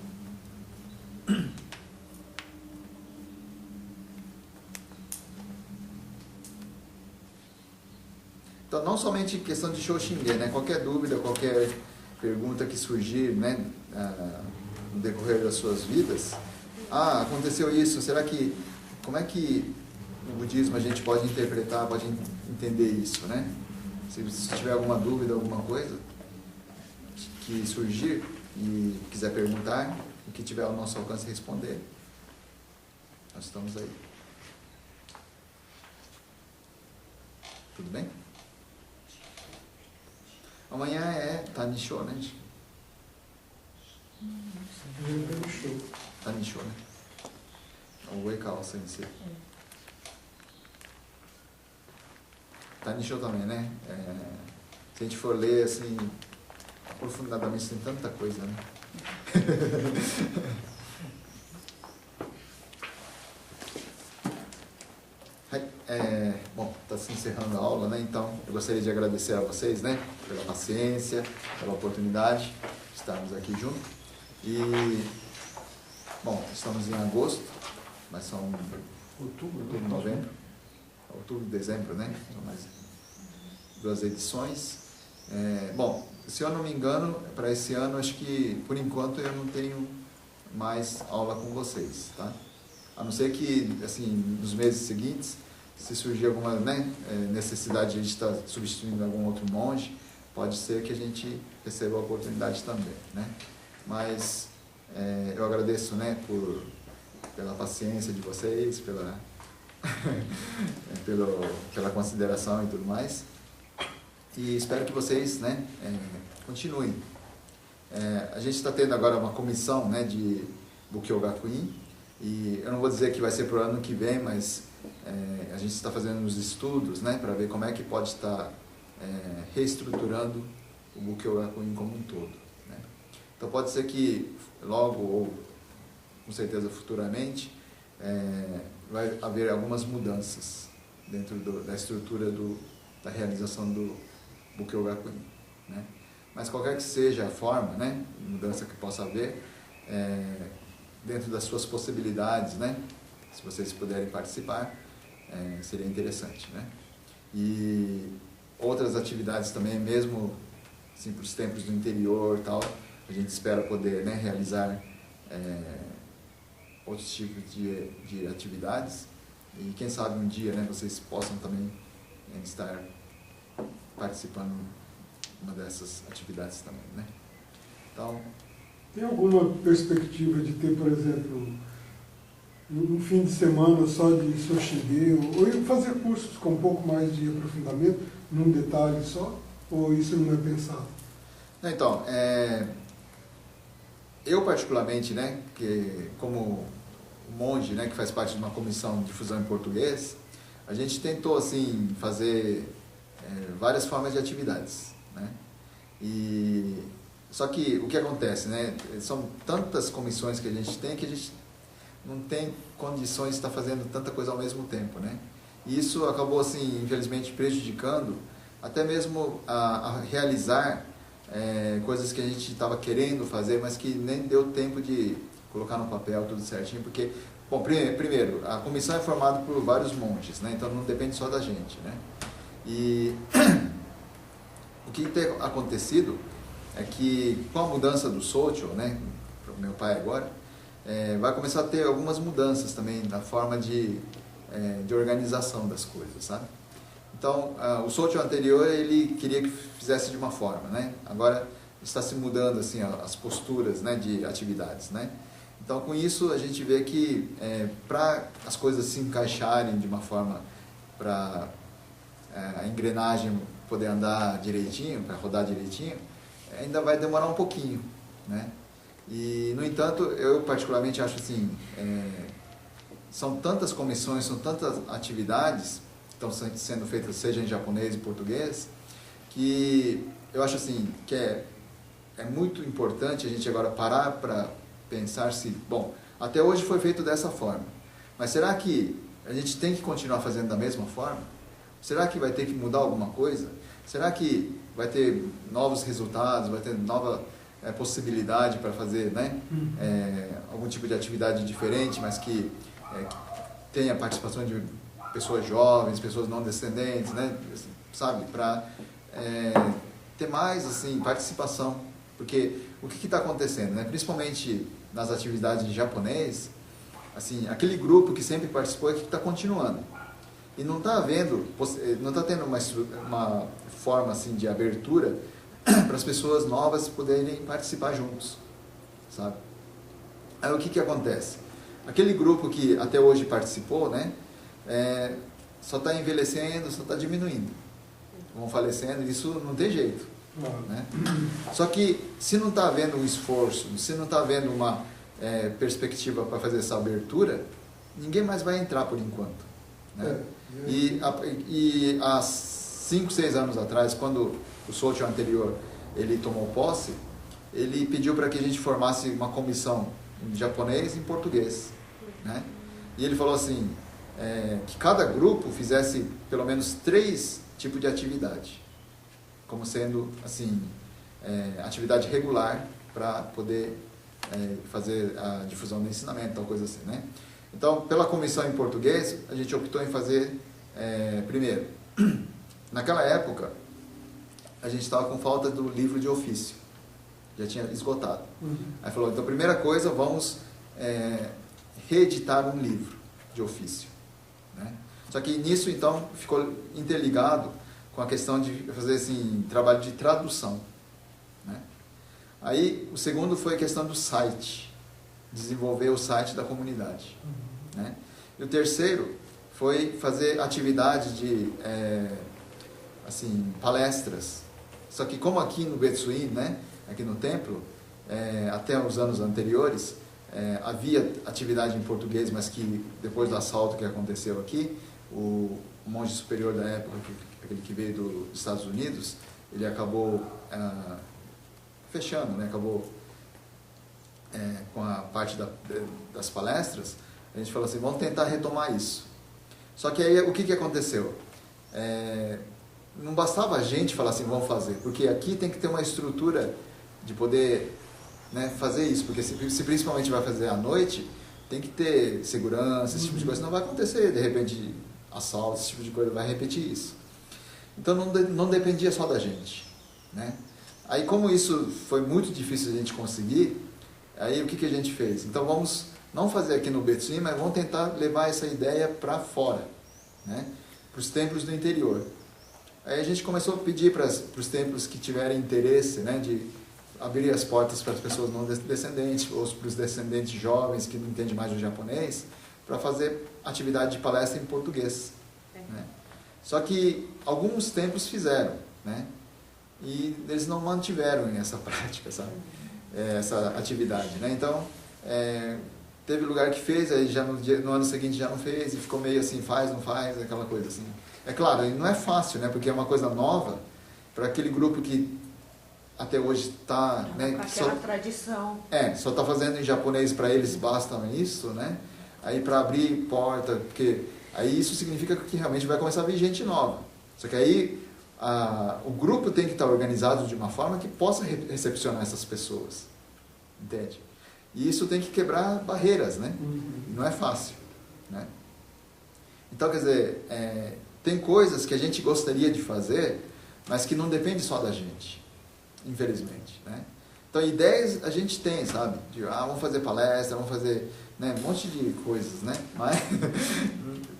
Então, não somente questão de Shoshinge, né? Qualquer dúvida, qualquer pergunta que surgir, né, no decorrer das suas vidas, aconteceu isso, como é que no budismo a gente pode interpretar, pode entender isso, né? Se tiver alguma dúvida, alguma coisa que surgir e quiser perguntar, o que tiver ao nosso alcance responder, nós estamos aí. Tudo bem? Amanhã é Tanisho, né? Tanisho, né? O Uekao Sensei. Tanisho também, né? Se a gente for ler assim, aprofundadamente, tem tanta coisa, né? Bom, está se encerrando a aula, né? Então, eu gostaria de agradecer a vocês, né? Pela paciência, pela oportunidade de estarmos aqui juntos. E, bom, estamos em agosto, mas são outubro, novembro, outubro, dezembro, né? São mais 2 edições. Bom, se eu não me engano, para esse ano, acho que, por enquanto, eu não tenho mais aula com vocês, tá? A não ser que, assim, nos meses seguintes, se surgir alguma, né, necessidade de a gente estar substituindo algum outro monge, pode ser que a gente receba a oportunidade também, né? Mas eu agradeço, né, pela paciência de vocês, pela consideração e tudo mais. E espero que vocês, né, continuem. A gente está tendo agora uma comissão, né, de Bukkyo Gakuin, e eu não vou dizer que vai ser para o ano que vem, mas a gente está fazendo uns estudos, né, para ver como é que pode estar reestruturando o Bukkyo Gakuin como um todo, né? Então pode ser que logo, ou com certeza futuramente, vai haver algumas mudanças dentro da estrutura da realização do Bukkyo Gakuin, né? Mas qualquer que seja a forma, né, de mudança que possa haver, dentro das suas possibilidades, né, se vocês puderem participar, seria interessante, né? E outras atividades também, mesmo assim, para os templos do interior e tal, a gente espera poder, né, realizar outros tipos de atividades, e quem sabe um dia, né, vocês possam também estar participando de uma dessas atividades também, né? Então, tem alguma perspectiva de ter, por exemplo, um fim de semana só de Shoshinge, ou fazer cursos com um pouco mais de aprofundamento, num detalhe só? Ou isso não é pensado? Então, eu particularmente, né, que como monge, né, que faz parte de uma comissão de difusão em português, a gente tentou assim fazer várias formas de atividades, né? Só que o que acontece, né, são tantas comissões que a gente não tem condições de estar fazendo tanta coisa ao mesmo tempo, né? E isso acabou assim, infelizmente, prejudicando até mesmo a realizar coisas que a gente estava querendo fazer, mas que nem deu tempo de colocar no papel tudo certinho, porque, bom, primeiro, a comissão é formada por vários monges, né? Então não depende só da gente, né? E o que tem acontecido é que com a mudança do Socho, né, para o meu pai agora, vai começar a ter algumas mudanças também na forma de organização das coisas, sabe? Então, o Socho anterior, ele queria que fizesse de uma forma, né? Agora está se mudando assim as posturas, né, de atividades, né? Então, com isso, a gente vê que para as coisas se encaixarem de uma forma para a engrenagem poder andar direitinho, para rodar direitinho, ainda vai demorar um pouquinho, né? E, no entanto, eu particularmente acho assim, são tantas comissões, são tantas atividades que estão sendo feitas, seja em japonês e português, que eu acho assim, que é muito importante a gente agora parar para pensar se, bom, até hoje foi feito dessa forma, mas será que a gente tem que continuar fazendo da mesma forma? Será que vai ter que mudar alguma coisa? Será que vai ter novos resultados, vai ter nova possibilidade para fazer, né, algum tipo de atividade diferente, mas que tenha participação de pessoas jovens, pessoas não descendentes, né, sabe? Para ter mais assim, participação. Porque o que está acontecendo, né? Principalmente nas atividades de japonês, assim, aquele grupo que sempre participou é que está continuando. E não está havendo, não está tendo uma forma assim, de abertura para as pessoas novas poderem participar juntos, sabe? Aí o que acontece? Aquele grupo que até hoje participou, né, só está envelhecendo, só está diminuindo. Vão falecendo, isso não tem jeito. Né? Só que se não está havendo um esforço, se não está havendo uma perspectiva para fazer essa abertura, ninguém mais vai entrar por enquanto. Né? E há 5, 6 anos atrás, quando o Socho anterior ele tomou posse, ele pediu para que a gente formasse uma comissão em japonês e em português. Né? E ele falou assim, que cada grupo fizesse pelo menos 3 tipos de atividade, como sendo assim, atividade regular para poder fazer a difusão do ensinamento, tal coisa assim. Né? Então, pela comissão em português, a gente optou em fazer, primeiro, naquela época, a gente estava com falta do livro de ofício, já tinha esgotado. Aí falou, então, primeira coisa, vamos reeditar um livro de ofício. Né? Só que nisso, então, ficou interligado com a questão de fazer assim, trabalho de tradução. Né? Aí, o segundo foi a questão do site, desenvolver o site da comunidade. Né? E o terceiro foi fazer atividade de assim, palestras. Só que como aqui no Betsuin, né, aqui no templo, até os anos anteriores, havia atividade em português, mas que depois do assalto que aconteceu aqui, o monge superior da época, aquele que veio dos Estados Unidos, ele acabou fechando, né? Acabou com a parte das palestras. A gente falou assim, vamos tentar retomar isso. Só que aí o que aconteceu? Não bastava a gente falar assim, vamos fazer, porque aqui tem que ter uma estrutura de poder, né, fazer isso, porque se principalmente vai fazer à noite, tem que ter segurança, esse tipo de coisa, não vai acontecer, de repente, assalto, esse tipo de coisa, vai repetir isso. Então não dependia só da gente. Né? Aí como isso foi muito difícil a gente conseguir, aí o que a gente fez? Então vamos não fazer aqui no Betsuin, mas vamos tentar levar essa ideia para fora, né? Para os templos do interior. Aí a gente começou a pedir para os templos que tiverem interesse, né, de abrir as portas para as pessoas não descendentes, ou para os descendentes jovens que não entendem mais o japonês, para fazer atividade de palestra em português. Né? Só que alguns templos fizeram, né? E eles não mantiveram essa prática, sabe? Essa atividade. Né? Então, teve lugar que fez, aí já no ano seguinte já não fez, e ficou meio assim, faz, não faz, aquela coisa assim. É claro, não é fácil, né? Porque é uma coisa nova para aquele grupo que até hoje está... Né, com aquela tradição. Só está fazendo em japonês, para eles basta isso, né? Aí para abrir porta, porque aí isso significa que realmente vai começar a vir gente nova. Só que aí o grupo tem que estar organizado de uma forma que possa recepcionar essas pessoas. Entende? E isso tem que quebrar barreiras, né? Não é fácil, né? Então, quer dizer, tem coisas que a gente gostaria de fazer, mas que não depende só da gente, infelizmente, né? Então, ideias a gente tem, sabe? De, vamos fazer palestra, vamos fazer, né, um monte de coisas, né? Mas,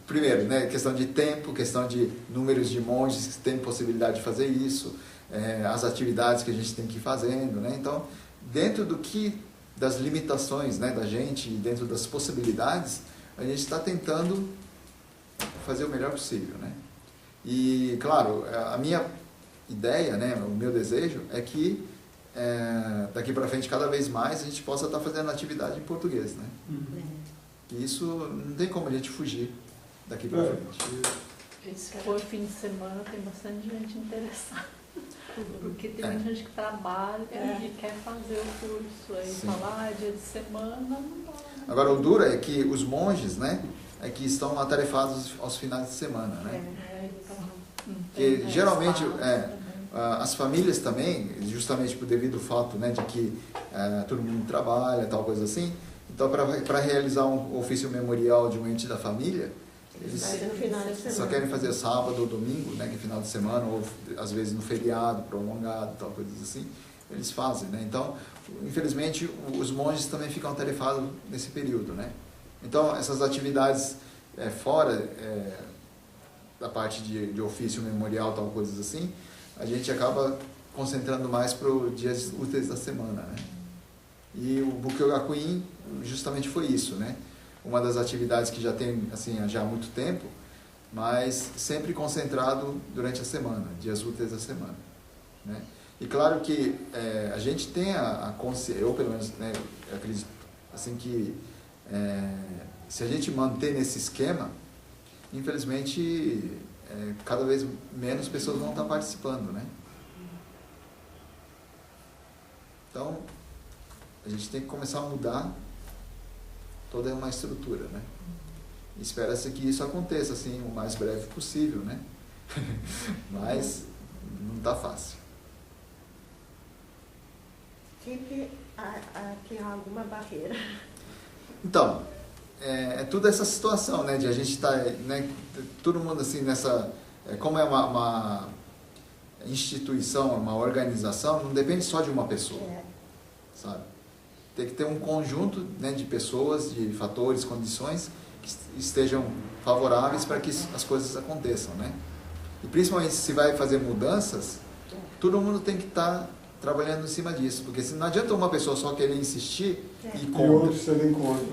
primeiro, né, questão de tempo, questão de números de monges que têm possibilidade de fazer isso, as atividades que a gente tem que ir fazendo, né? Então, dentro das limitações, né, da gente, dentro das possibilidades, a gente está tentando fazer o melhor possível, né? E, claro, a minha ideia, né, o meu desejo é que daqui para frente, cada vez mais, a gente possa estar fazendo atividade em português, né? E isso não tem como a gente fugir daqui para frente. E se for fim de semana, tem bastante gente interessada. Porque tem muita gente que trabalha e quer fazer o curso. Aí falar dia de semana, não dá. Agora, o duro é que os monges, né, que estão atarefados aos finais de semana, né? Porque geralmente as famílias também, justamente por devido ao fato, né, de que todo mundo trabalha, tal coisa assim, então para realizar um ofício memorial de um ente da família, Eles Mas no final de só semana. querem fazer sábado ou domingo, né, que é final de semana, ou às vezes no feriado prolongado, tal, coisas assim, eles fazem, né? Então, infelizmente, os monges também ficam tarefados nesse período, né? Então, essas atividades fora da parte de ofício memorial, tal, coisas assim, a gente acaba concentrando mais para os dias úteis da semana, né? E o Bukyogakuin justamente foi isso, né? Uma das atividades que já tem assim, já há muito tempo, mas sempre concentrado durante a semana, dias úteis da semana, né? E claro que a gente tem a consciência, eu pelo menos, né, eu acredito assim que se a gente manter nesse esquema, infelizmente cada vez menos pessoas vão estar participando, né? Então a gente tem que começar a mudar toda uma estrutura, né? Espera-se que isso aconteça assim o mais breve possível, né? Mas não está fácil. Sempre tem alguma barreira. Então, é toda essa situação, né? De a gente estar, né? Todo mundo assim nessa, como é uma instituição, uma organização, não depende só de uma pessoa, sabe? Tem que ter um conjunto, né, de pessoas, de fatores, condições que estejam favoráveis para que as coisas aconteçam, né? E principalmente se vai fazer mudanças, todo mundo tem que estar trabalhando em cima disso, porque se não adianta uma pessoa só querer insistir e E contra. outros serem contra.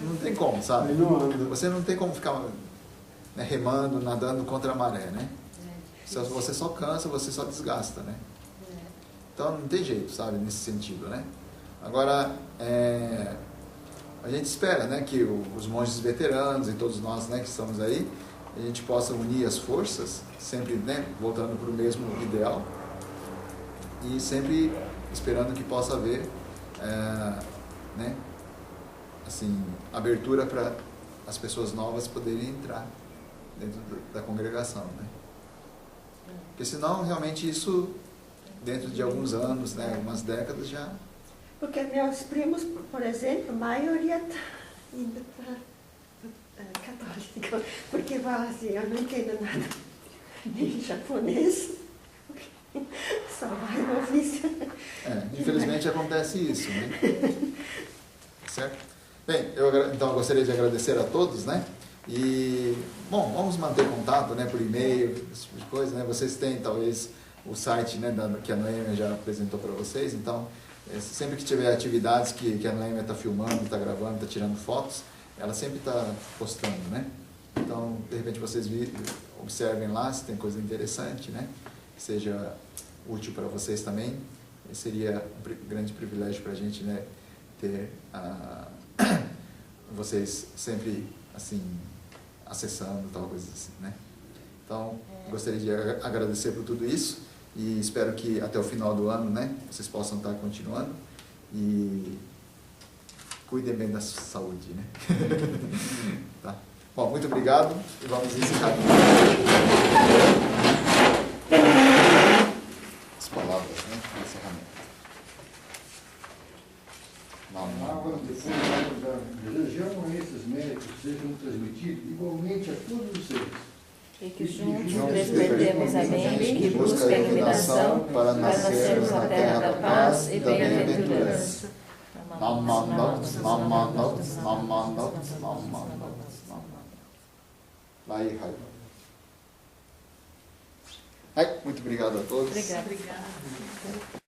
Não tem como, sabe? Aí não anda. Você não tem como ficar, né, remando, nadando contra a maré, né? Você só cansa, você só desgasta, né? Então não tem jeito, sabe, nesse sentido, né? Agora, a gente espera, né, que os monges veteranos e todos nós, né, que estamos aí, a gente possa unir as forças, sempre, né, voltando para o mesmo ideal e sempre esperando que possa haver, né, assim, abertura para as pessoas novas poderem entrar dentro da congregação, né? Porque senão, realmente, isso, dentro de alguns anos, né, algumas décadas já... Porque meus primos, por exemplo, a maioria está indo para católica, porque fala assim, eu não entendo nada em japonês, só vai no ofício. Infelizmente acontece isso, né? Certo? Bem, então eu gostaria de agradecer a todos, né? E, bom, vamos manter contato, né, por e-mail, esse tipo de coisa, né? Vocês têm, talvez, o site, né, que a Noêmia já apresentou para vocês, então... sempre que tiver atividades que a Noêmia está filmando, está gravando, está tirando fotos, ela sempre está postando, né? Então, de repente, vocês observem lá se tem coisa interessante, né? Que seja útil para vocês também. Seria um grande privilégio para a gente, né, ter vocês sempre, assim, acessando, tal coisa assim, né? Então, gostaria de agradecer por tudo isso. E espero que até o final do ano, né, vocês possam estar continuando e cuidem bem da saúde, né? Tá. Bom, muito obrigado e vamos encerrar. As palavras, né, de encerramento. Agora, depois, desejamos esses méritos sejam transmitidos igualmente a todos os seres. E que juntos despertemos a mente que busca a iluminação para nascermos na terra da paz e bem-aventurança. Muito obrigado a todos. Obrigada. Obrigada.